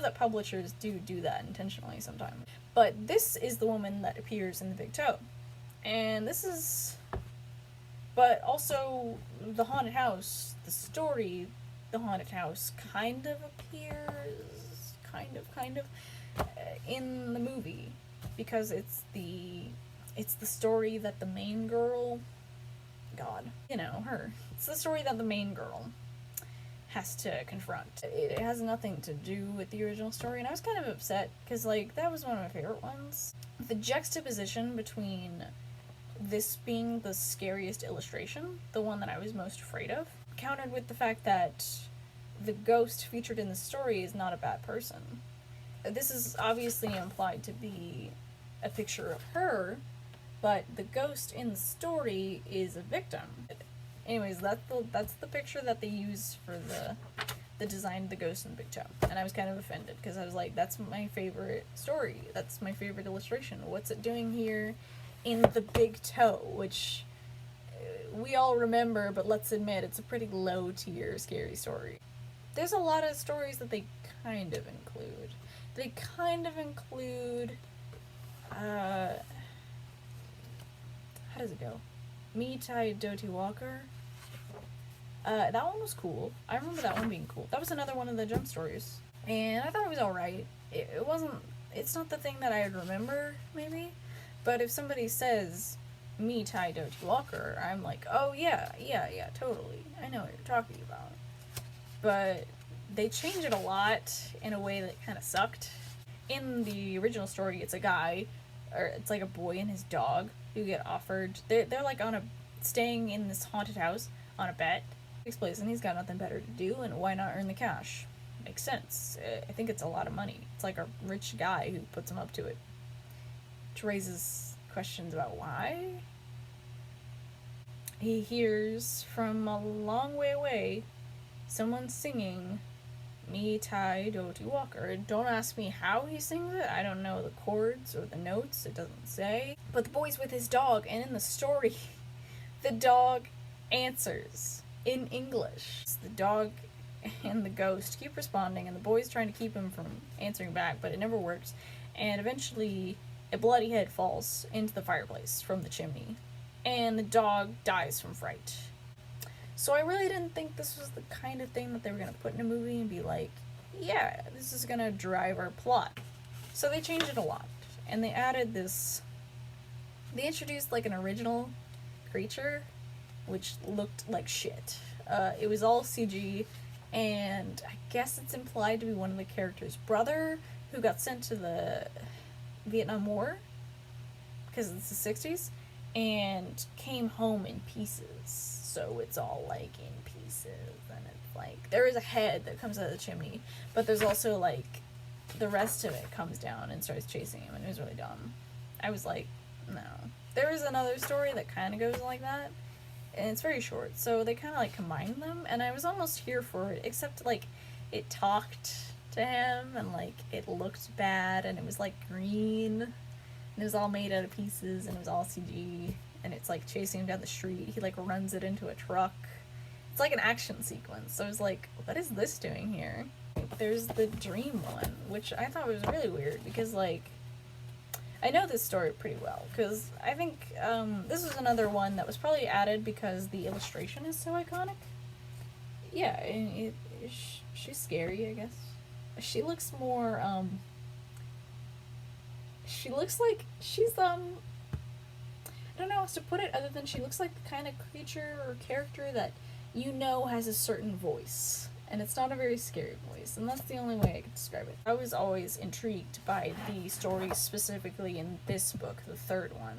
that publishers do that intentionally sometimes. But this is the woman that appears in The Big Toe, and this is. But also, the haunted house, the story, the haunted house kind of appears, kind of, in the movie, because it's the story that the main girl, God, you know, her. It's the story that the main girl has to confront. It has nothing to do with the original story, and I was kind of upset, because, like, that was one of my favorite ones. The juxtaposition between this being the scariest illustration, the one that I was most afraid of, countered with the fact that the ghost featured in the story is not a bad person. This is obviously implied to be a picture of her, but the ghost in the story is a victim. Anyways, that's the picture that they use for the design of the ghost in The Big Toe. And I was kind of offended, because I was like, that's my favorite story. That's my favorite illustration. What's it doing here in The Big Toe, which we all remember, but let's admit it's a pretty low tier scary story. There's a lot of stories that they kind of include. They kind of include, how does it go? Me Tai Doti Walker. That one was cool. I remember that one being cool. That was another one of the jump stories. And I thought it was alright. It's not the thing that I would remember, maybe. But if somebody says, me Tai Doti Walker, I'm like, oh yeah, totally. I know what you're talking about. But they change it a lot in a way that kind of sucked. In the original story, it's a guy, or it's like a boy and his dog, who get offered, they're like staying in this haunted house on a bet. Takes place, and he's got nothing better to do, and why not earn the cash? Makes sense. I think it's a lot of money. It's like a rich guy who puts him up to it. Which raises questions about why. He hears from a long way away someone singing Me Tai Doti Walker. Don't ask me how he sings it. I don't know the chords or the notes. It doesn't say. But the boy's with his dog, and in the story, the dog answers in English. The dog and the ghost keep responding, and the boy's trying to keep him from answering back, but it never works. And eventually, a bloody head falls into the fireplace from the chimney, and the dog dies from fright. So I really didn't think this was the kind of thing that they were going to put in a movie and be like, yeah, this is going to drive our plot. So they changed it a lot, and they added this, they introduced like an original creature, which looked like shit. It was all CG, and I guess it's implied to be one of the characters' brother, who got sent to the Vietnam War, because it's the 60s, and came home in pieces. So it's all like in pieces, and it's like, there is a head that comes out of the chimney, but there's also like, the rest of it comes down and starts chasing him, and it was really dumb. I was like, no. There is another story that kind of goes like that, and it's very short, so they kind of like combined them, and I was almost here for it, except like, it talked to him, and like, it looked bad, and it was like green, and it was all made out of pieces, and it was all CG, and it's like chasing him down the street. He like runs it into a truck. It's like an action sequence, so I was like, what is this doing here? There's the dream one, which I thought was really weird, because like, I know this story pretty well, because I think this was another one that was probably added because the illustration is so iconic. Yeah, she's scary, I guess. She looks more, she looks like she's, I don't know how else to put it other than she looks like the kind of creature or character that you know has a certain voice. And it's not a very scary voice, and that's the only way I could describe it. I was always intrigued by the stories specifically in this book, the third one,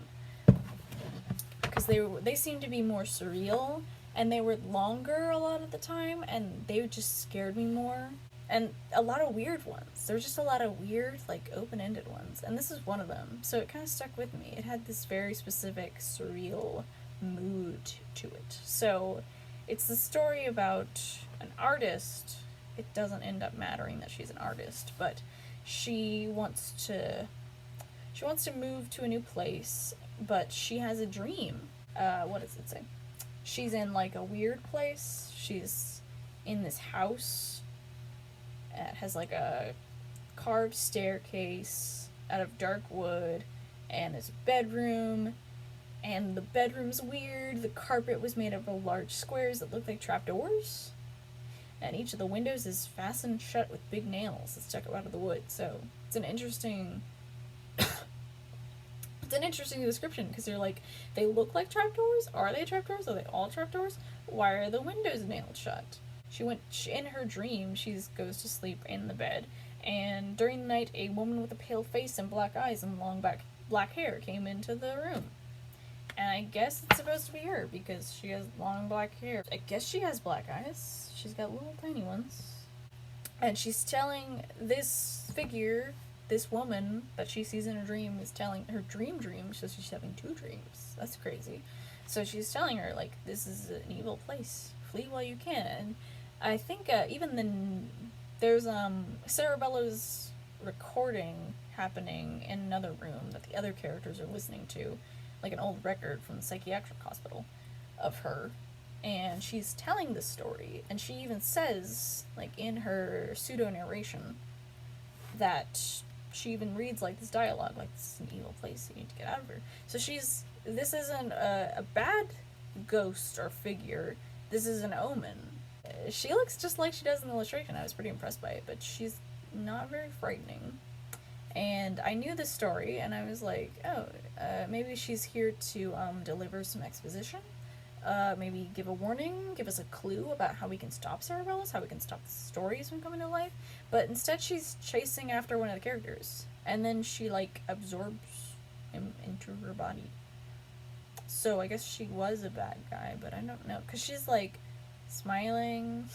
because they seem to be more surreal, and they were longer a lot of the time, and they just scared me more. And a lot of weird ones. There was just a lot of weird, like, open-ended ones, and this is one of them. So it kind of stuck with me. It had this very specific, surreal mood to it. So it's the story about an artist. It doesn't end up mattering that she's an artist, but she wants to move to a new place, but she has a dream. What does it say? She's in, like, a weird place. She's in this house. It has, like, a carved staircase out of dark wood, and this bedroom, and the bedroom's weird. The carpet was made up of large squares that look like trapdoors, and each of the windows is fastened shut with big nails that stuck out of the wood. So it's an interesting description, because they're like, they look like trapdoors. Are they trapdoors? Are they all trapdoors? Why are the windows nailed shut? In her dream, she goes to sleep in the bed, and during the night, a woman with a pale face and black eyes and long black hair came into the room. And I guess it's supposed to be her, because she has long black hair. I guess she has black eyes. She's got little tiny ones. And she's telling this figure, this woman that she sees in her dream, is telling her dream, so she's having two dreams. That's crazy. So she's telling her, like, this is an evil place. Flee while you can. And I think there's Cerebello's recording happening in another room that the other characters are listening to, like an old record from the psychiatric hospital of her. And she's telling the story, and she even says, like, in her pseudo-narration, that she even reads, like, this dialogue, like, this is an evil place, you need to get out of here. So this isn't a bad ghost or figure, this is an omen. She looks just like she does in the illustration. I was pretty impressed by it, but she's not very frightening. And I knew this story, and I was like, oh, maybe she's here to deliver some exposition. Maybe give a warning, give us a clue about how we can stop Cerebellus, how we can stop the stories from coming to life. But instead she's chasing after one of the characters, and then she, like, absorbs him into her body. So I guess she was a bad guy, but I don't know, because she's, like, smiling.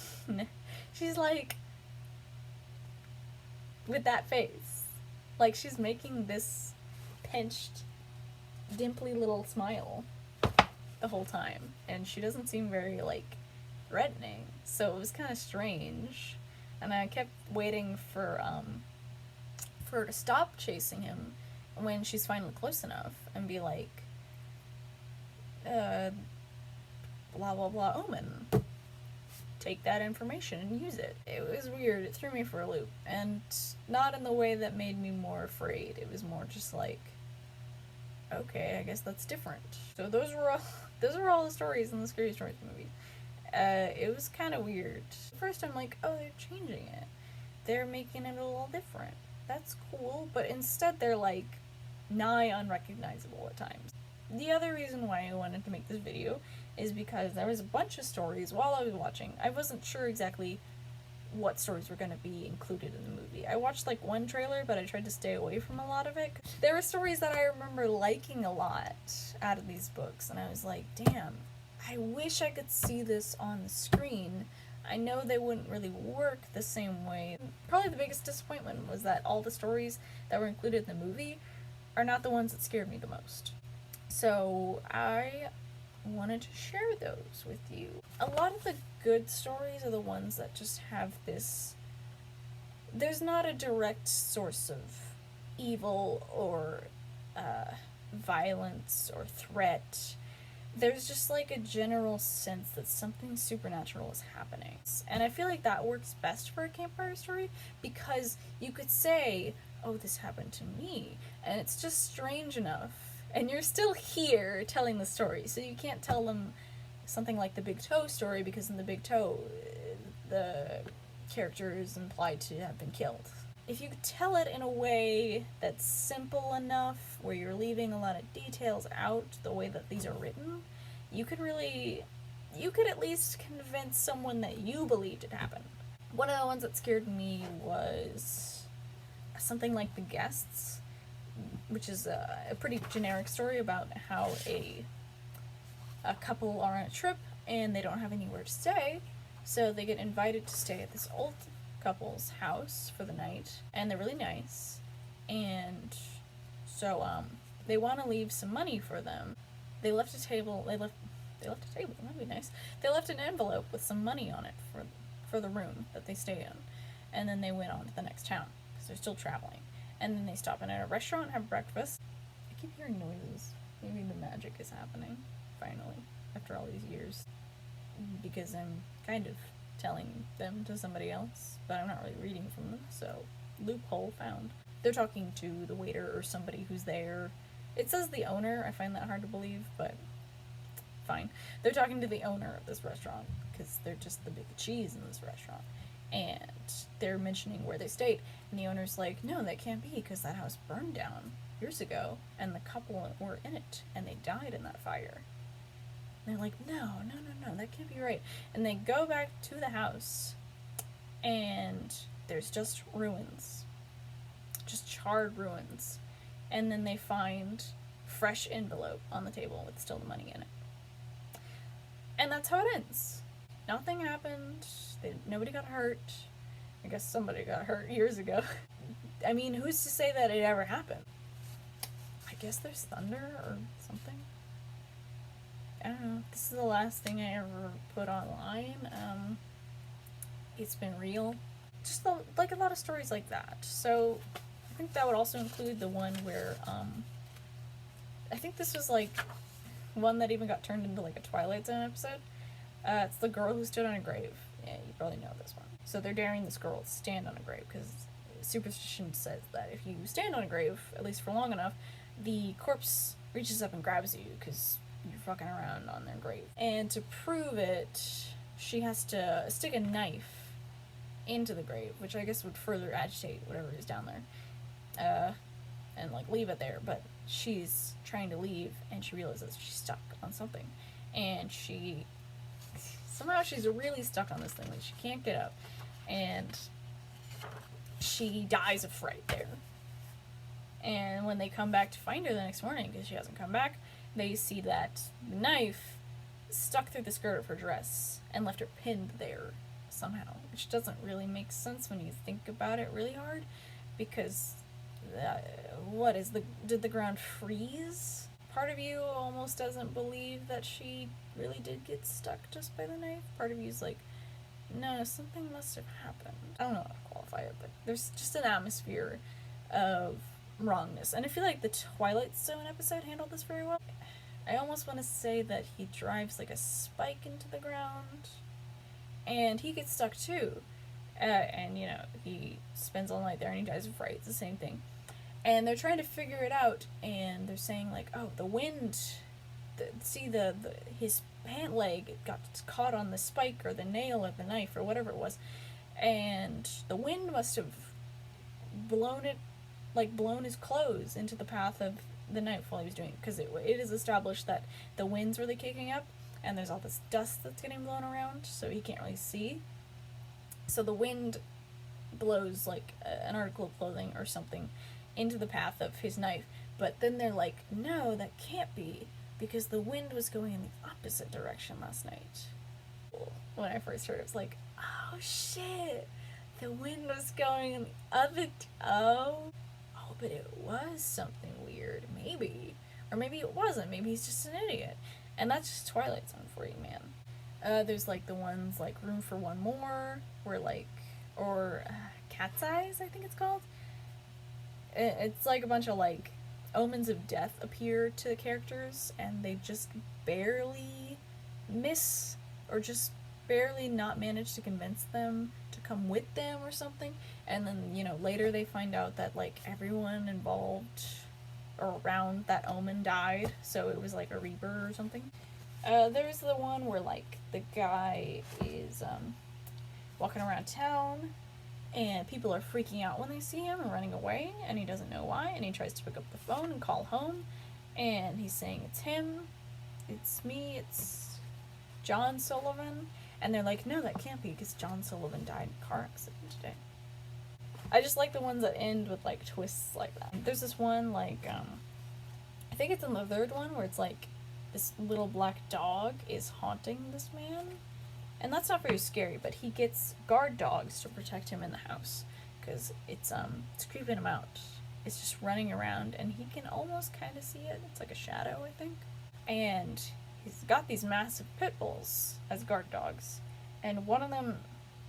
She's, like, with that face. Like, she's making this pinched, dimply little smile the whole time, and she doesn't seem very, like, threatening, so it was kind of strange, and I kept waiting for her to stop chasing him when she's finally close enough and be like, blah blah blah omen, take that information and use it. It was weird. It threw me for a loop, and not in the way that made me more afraid. It was more just like, okay, I guess that's different. So those are all the stories in the Scary Stories movie. It was kind of weird. First I'm like, oh, they're changing it. They're making it a little different. That's cool. But instead they're, like, nigh unrecognizable at times. The other reason why I wanted to make this video is because there was a bunch of stories while I was watching. I wasn't sure exactly what stories were going to be included in the movie. I watched, like, one trailer, but I tried to stay away from a lot of it. There were stories that I remember liking a lot out of these books, and I was like, damn, I wish I could see this on the screen. I know they wouldn't really work the same way. Probably the biggest disappointment was that all the stories that were included in the movie are not the ones that scared me the most. So I wanted to share those with you. A lot of the good stories are the ones that just have this, there's not a direct source of evil or violence or threat. There's just, like, a general sense that something supernatural is happening. And I feel like that works best for a campfire story, because you could say, oh, this happened to me, and it's just strange enough, and you're still here telling the story, so you can't tell them something like the Big Toe story, because in the Big Toe, the character is implied to have been killed. If you tell it in a way that's simple enough, where you're leaving a lot of details out, the way that these are written, you could at least convince someone that you believed it happened. One of the ones that scared me was something like The Guests, which is a pretty generic story about how a couple are on a trip and they don't have anywhere to stay, so they get invited to stay at this old couple's house for the night, and they're really nice, and so they want to leave some money for them. They left a table. They left a table. That'd be nice. They left an envelope with some money on it for the room that they stay in, and then they went on to the next town because they're still traveling. And then they stop in at a restaurant and have breakfast. I keep hearing noises. Maybe the magic is happening finally after all these years, because I'm kind of telling them to somebody else, but I'm not really reading from them. So loophole found. They're talking to the waiter or somebody who's there. It says the owner. I find that hard to believe, but fine. They're talking to the owner of this restaurant because they're just the big cheese in this restaurant, and they're mentioning where they stayed, and the owner's like, no, that can't be because that house burned down years ago and the couple were in it and they died in that fire. And they're like, no, that can't be right. And they go back to the house and there's just ruins, just charred ruins, and then they find fresh envelope on the table with still the money in it. And that's how it ends. Nothing happened. Nobody got hurt. I guess somebody got hurt years ago. I mean, who's to say that it ever happened? I guess there's thunder or something. I don't know. This is the last thing I ever put online. It's been real. Just like a lot of stories like that. So I think that would also include the one where I think this was like one that even got turned into like a Twilight Zone episode. It's the girl who stood on a grave. Yeah, you probably know this one. So they're daring this girl to stand on a grave because superstition says that if you stand on a grave, at least for long enough, the corpse reaches up and grabs you because you're fucking around on their grave. And to prove it, she has to stick a knife into the grave, which I guess would further agitate whatever is down there, and like leave it there. But she's trying to leave and she realizes she's stuck on something, and somehow she's really stuck on this thing, like she can't get up, and she dies of fright there. And when they come back to find her the next morning, because she hasn't come back, they see that the knife stuck through the skirt of her dress and left her pinned there somehow, which doesn't really make sense when you think about it really hard, because did the ground freeze? Part of you almost doesn't believe that she really did get stuck just by the knife. Part of you's like, no, something must have happened. I don't know how to qualify it, but there's just an atmosphere of wrongness. And I feel like the Twilight Zone episode handled this very well. I almost want to say that he drives like a spike into the ground, and he gets stuck too. And, you know, he spends all night there and he dies of fright. It's the same thing. And they're trying to figure it out, and they're saying, like, oh, the wind, his pant leg got caught on the spike or the nail of the knife or whatever it was, and the wind must have blown his clothes into the path of the knife while he was doing it, because it is established that the wind's really kicking up, and there's all this dust that's getting blown around, so he can't really see. So the wind blows, like, an article of clothing or something into the path of his knife, but then they're like, no, that can't be, because the wind was going in the opposite direction last night. When I first heard it, I was like, oh shit, the wind was going in the other but it was something weird, maybe. Or maybe it wasn't, maybe he's just an idiot. And that's just Twilight Zone for you, man. There's like the ones like Room for One More, or Cat's Eyes, I think it's called. It's like a bunch of like omens of death appear to the characters, and they just barely miss, or just barely not manage to convince them to come with them or something. And then, you know, later they find out that like everyone involved or around that omen died, so it was like a reaper or something. There's the one where like the guy is walking around town, and people are freaking out when they see him and running away, and he doesn't know why, and he tries to pick up the phone and call home, and he's saying it's him, it's me, it's John Sullivan, and they're like, no, that can't be, because John Sullivan died in a car accident today. I just like the ones that end with like twists like that. There's this one like I think it's in the third one where it's like this little black dog is haunting this man. And that's not very scary, but he gets guard dogs to protect him in the house because it's creeping him out. It's just running around, and he can almost kind of see it. It's like a shadow, I think. And he's got these massive pit bulls as guard dogs, and one of them,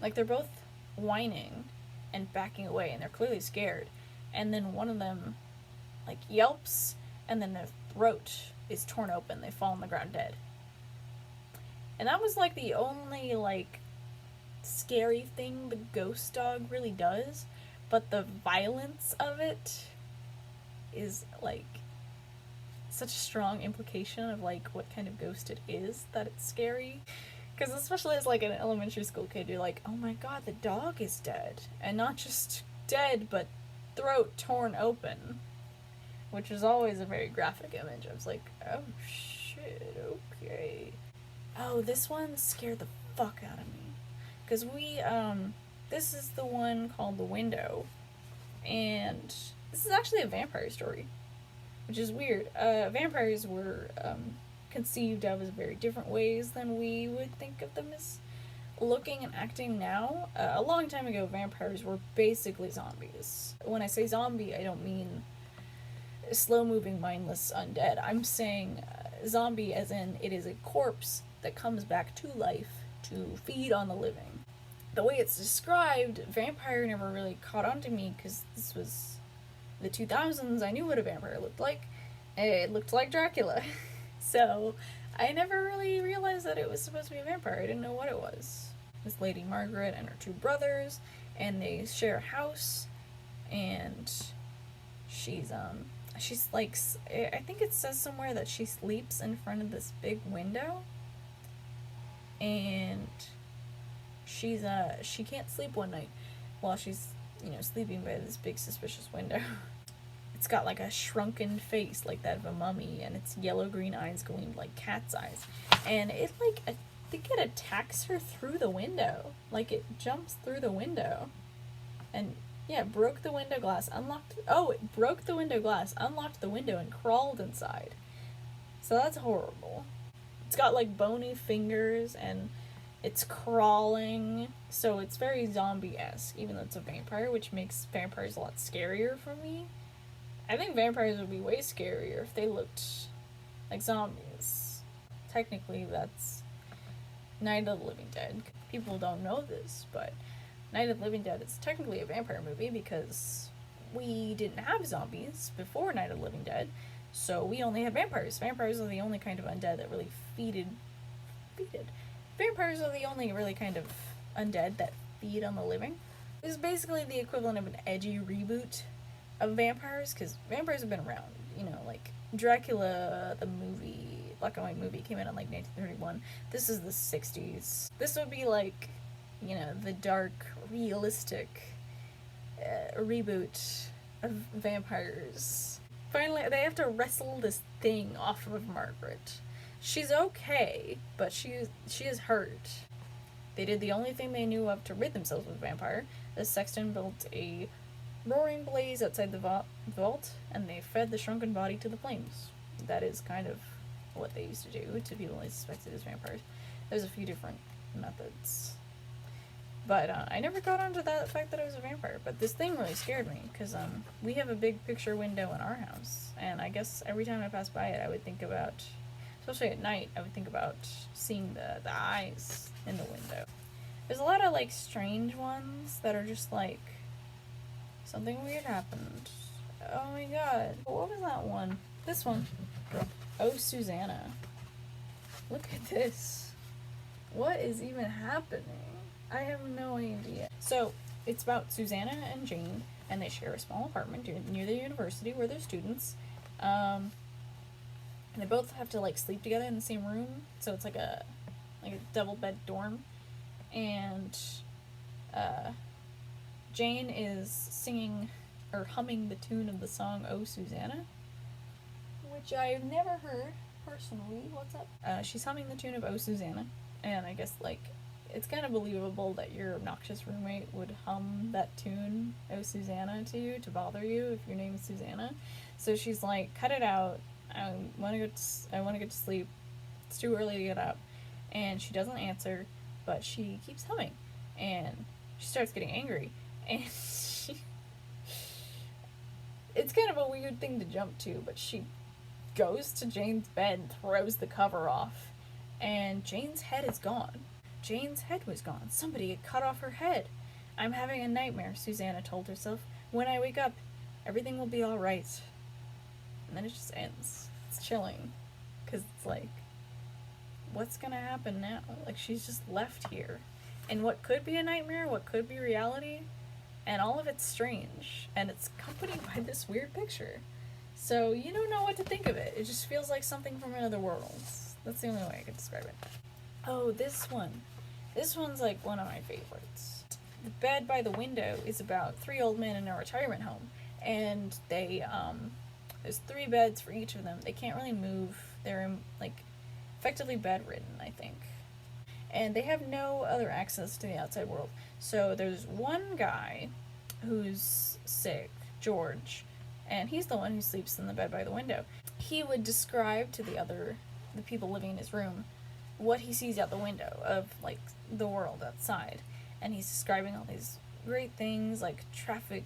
like, they're both whining and backing away, and they're clearly scared. And then one of them, like, yelps, and then their throat is torn open. They fall on the ground dead. And that was, like, the only, like, scary thing the ghost dog really does. But the violence of it is, like, such a strong implication of, like, what kind of ghost it is that it's scary. Because especially as, like, an elementary school kid, you're like, oh my god, the dog is dead. And not just dead, but throat torn open. Which is always a very graphic image. I was like, oh shit, okay. Oh, this one scared the fuck out of me. Because this is the one called The Window. And this is actually a vampire story. Which is weird. Vampires were conceived of as very different ways than we would think of them as looking and acting now. A long time ago, vampires were basically zombies. When I say zombie, I don't mean slow-moving, mindless undead. I'm saying zombie as in it is a corpse that comes back to life to feed on the living. The way it's described, vampire never really caught on to me because this was the 2000s. I knew what a vampire looked like. It looked like Dracula. So I never really realized that it was supposed to be a vampire. I didn't know what it was. This lady Margaret and her two brothers, and they share a house, and she's like, I think it says somewhere that she sleeps in front of this big window, and she can't sleep one night while she's, sleeping by this big suspicious window. It's got like a shrunken face like that of a mummy, and its yellow-green eyes gleamed like cat's eyes. And it, like, I think it attacks her through the window. Like, it jumps through the window. And, yeah, broke the window glass, it broke the window glass, unlocked the window, and crawled inside. So that's horrible. It's got, like, bony fingers, and it's crawling. So it's very zombie-esque, even though it's a vampire, which makes vampires a lot scarier for me. I think vampires would be way scarier if they looked like zombies. Technically, that's Night of the Living Dead. People don't know this, but Night of the Living Dead is technically a vampire movie because we didn't have zombies before Night of the Living Dead, so we only had vampires. Vampires are the only kind of undead that really feeded. Vampires are the only really kind of undead that feed on the living. It's basically the equivalent of an edgy reboot of vampires, because vampires have been around, like Dracula, the movie, black and white movie, came out in like 1931. This is the 60s. This would be like, the dark, realistic reboot of vampires. Finally, they have to wrestle this thing off of Margaret. She's okay, but she is hurt. They did the only thing they knew of to rid themselves of a vampire. The sexton built a roaring blaze outside the vault, and they fed the shrunken body to the flames. That is kind of what they used to do to people they suspected as vampires. There's a few different methods. But I never got onto that fact that I was a vampire. But this thing really scared me, because we have a big picture window in our house, and I guess every time I pass by it, I would think about, especially at night, I would think about seeing the eyes in the window. There's a lot of, like, strange ones that are just like, something weird happened. Oh my god. What was that one? This one. Oh, Susanna. Look at this. What is even happening? I have no idea. So, it's about Susanna and Jane, and they share a small apartment near the university where they're students. And they both have to, like, sleep together in the same room, so it's like a double bed dorm. And Jane is singing or humming the tune of the song Oh Susanna, which I've never heard personally. What's up? She's humming the tune of Oh Susanna, and I guess, like, it's kind of believable that your obnoxious roommate would hum that tune, Oh Susanna, to you to bother you if your name is Susanna. So she's like, cut it out, I I want to get to sleep. It's too early to get up." And she doesn't answer, but she keeps humming, and she starts getting angry, and it's kind of a weird thing to jump to, but she goes to Jane's bed and throws the cover off, and Jane's head is gone. Jane's head was gone. Somebody had cut off her head. "I'm having a nightmare," Susanna told herself. "When I wake up, everything will be alright." And then it just ends. It's chilling. Because it's like, what's gonna happen now? Like, she's just left here. And what could be a nightmare, what could be reality, and all of it's strange. And it's accompanied by this weird picture. So you don't know what to think of it. It just feels like something from another world. That's the only way I could describe it. Oh, this one. This one's like one of my favorites. The bed by the window is about 3 old men in a retirement home. And there's 3 beds for each of them. They can't really move. They're like effectively bedridden, I think. And they have no other access to the outside world. So there's one guy who's sick, George, and he's the one who sleeps in the bed by the window. He would describe to the people living in his room what he sees out the window of, like, the world outside. And he's describing all these great things, like traffic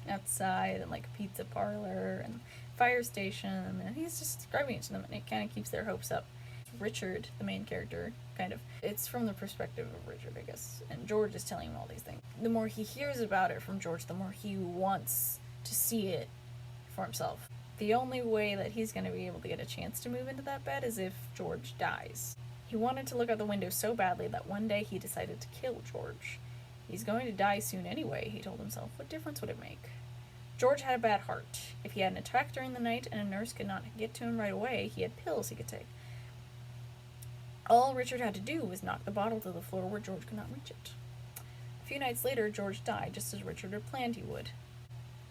outside, and, like, a pizza parlor, and fire station, and he's just describing it to them, and it kind of keeps their hopes up. Richard, the main character, kind of, it's from the perspective of Richard, I guess, and George is telling him all these things. The more he hears about it from George, the more he wants to see it for himself. The only way that he's going to be able to get a chance to move into that bed is if George dies. He wanted to look out the window so badly that one day he decided to kill George. He's going to die soon anyway, he told himself. What difference would it make? George had a bad heart. If he had an attack during the night and a nurse could not get to him right away, he had pills he could take. All Richard had to do was knock the bottle to the floor where George could not reach it. A few nights later, George died, just as Richard had planned he would.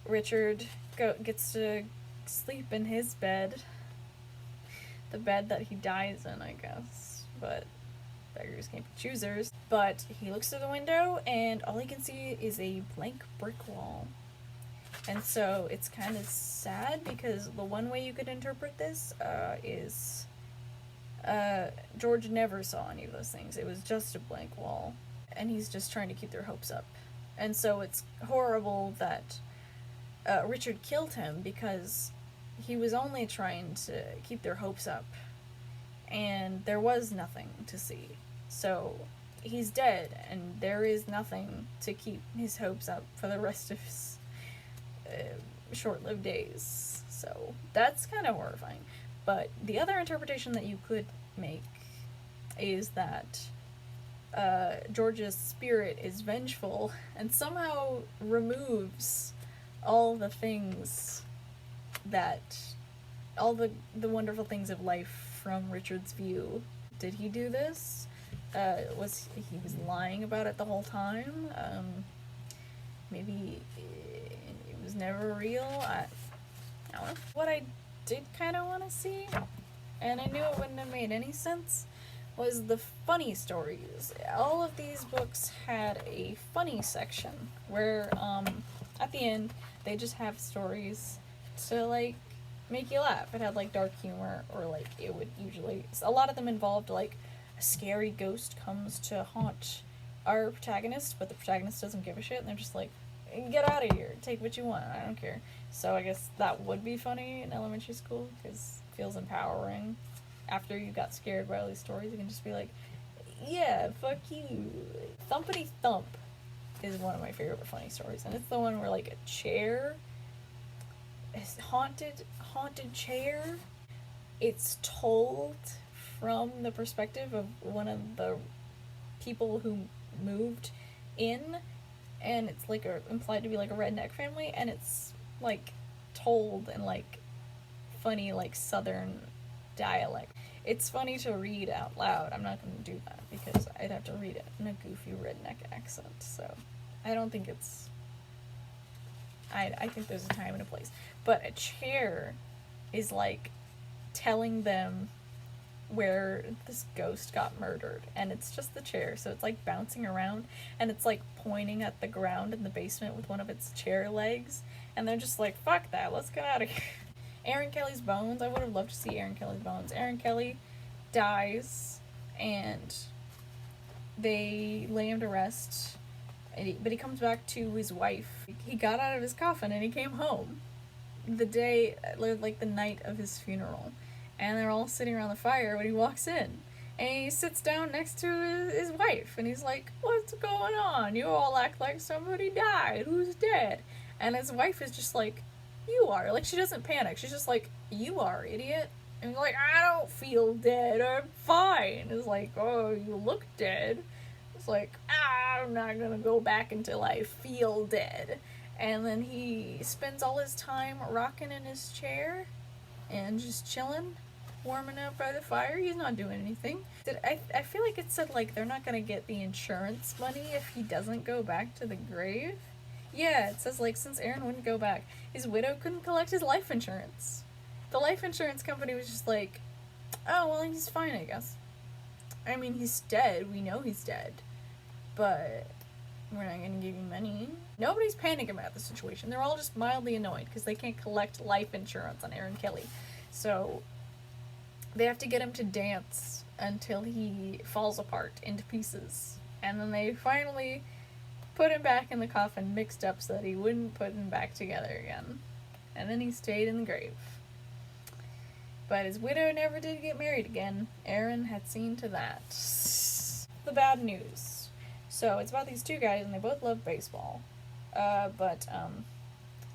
Richard gets to sleep in his bed. The bed that he dies in, I guess. But beggars can't be choosers. But he looks through the window, and all he can see is a blank brick wall. And so it's kind of sad, because the one way you could interpret this is George never saw any of those things. It was just a blank wall, and he's just trying to keep their hopes up. And so it's horrible that Richard killed him, because he was only trying to keep their hopes up, and there was nothing to see. So he's dead, and there is nothing to keep his hopes up for the rest of his short-lived days. So that's kind of horrifying. But the other interpretation that you could make is that George's spirit is vengeful and somehow removes all the things all the wonderful things of life from Richard's view. Did he do this? Was he lying about it the whole time? Maybe it was never real. I don't know. What I did kind of want to see, and I knew it wouldn't have made any sense, was the funny stories. All of these books had a funny section where at the end they just have stories to, like, make you laugh. It had, like, dark humor, or, like, it would usually, a lot of them involved, like, a scary ghost comes to haunt our protagonist, but the protagonist doesn't give a shit, and they're just like, get out of here, take what you want, I don't care. So I guess that would be funny in elementary school, because it feels empowering. After you got scared by all these stories, you can just be like, yeah, fuck you. Thumpity Thump is one of my favorite funny stories, and it's the one where, like, a chair, a haunted chair, it's told from the perspective of one of the people who moved in, and it's, like, implied to be, like, a redneck family, and it's, like, told in, like, funny, like, southern dialect. It's funny to read out loud. I'm not going to do that, because I'd have to read it in a goofy redneck accent, so I don't think it's... I think there's a time and a place. But a chair is, like, telling them where this ghost got murdered, and it's just the chair, so it's, like, bouncing around, and it's, like, pointing at the ground in the basement with one of its chair legs, and they're just like, fuck that, let's get out of here. Aaron Kelly's bones. I would have loved to see Aaron Kelly's bones. Aaron Kelly dies, and they lay him to rest. But he comes back to his wife. He got out of his coffin and he came home the day, like the night of his funeral. And they're all sitting around the fire when he walks in. And he sits down next to his wife. And he's like, what's going on? You all act like somebody died. Who's dead? And his wife is just like, you are. Like, she doesn't panic. She's just like, you are, idiot. And he's like, I don't feel dead. I'm fine. It's like, oh, you look dead. It's like, I'm not gonna go back until I feel dead. And then he spends all his time rocking in his chair and just chilling, warming up by the fire. He's not doing anything. I feel like it said, like, they're not gonna get the insurance money if he doesn't go back to the grave. Yeah, it says, like, since Aaron wouldn't go back, his widow couldn't collect his life insurance. The life insurance company was just like, oh, well, he's fine, I guess. I mean, he's dead. We know he's dead. But we're not going to give you money. Nobody's panicking about the situation. They're all just mildly annoyed because they can't collect life insurance on Aaron Kelly. So they have to get him to dance until he falls apart into pieces. And then they finally put him back in the coffin mixed up so that he wouldn't put him back together again. And then he stayed in the grave. But his widow never did get married again. Aaron had seen to that. The bad news. So it's about these two guys, and they both love baseball. But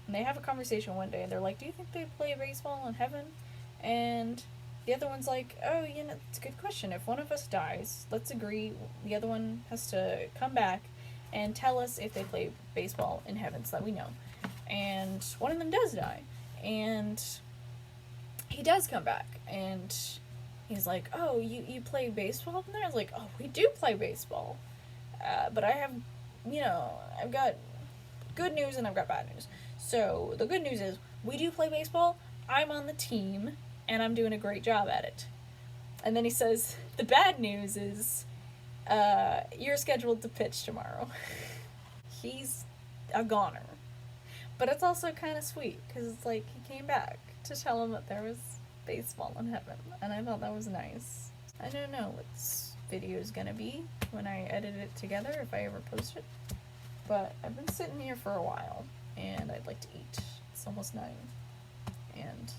they have a conversation one day, and they're like, do you think they play baseball in heaven? And the other one's like, oh, you know, it's a good question. If one of us dies, let's agree the other one has to come back and tell us if they play baseball in heaven so that we know. And one of them does die. And he does come back, and he's like, oh, you play baseball up in there? I was like, oh, we do play baseball. But I have, I've got good news and I've got bad news. So the good news is we do play baseball. I'm on the team, and I'm doing a great job at it. And then he says, the bad news is you're scheduled to pitch tomorrow. He's a goner. But it's also kind of sweet, because it's like he came back to tell him that there was baseball in heaven, and I thought that was nice. I don't know what this video is gonna be when I edit it together, if I ever post it, but I've been sitting here for a while, and I'd like to eat. It's almost 9, and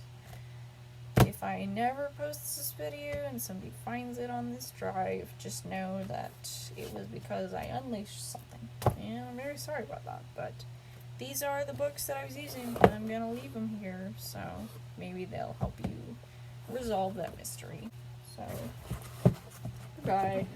if I never post this video and somebody finds it on this drive, just know that it was because I unleashed something, and I'm very sorry about that, but these are the books that I was using, and I'm gonna leave them here, so maybe they'll help you resolve that mystery. So, goodbye.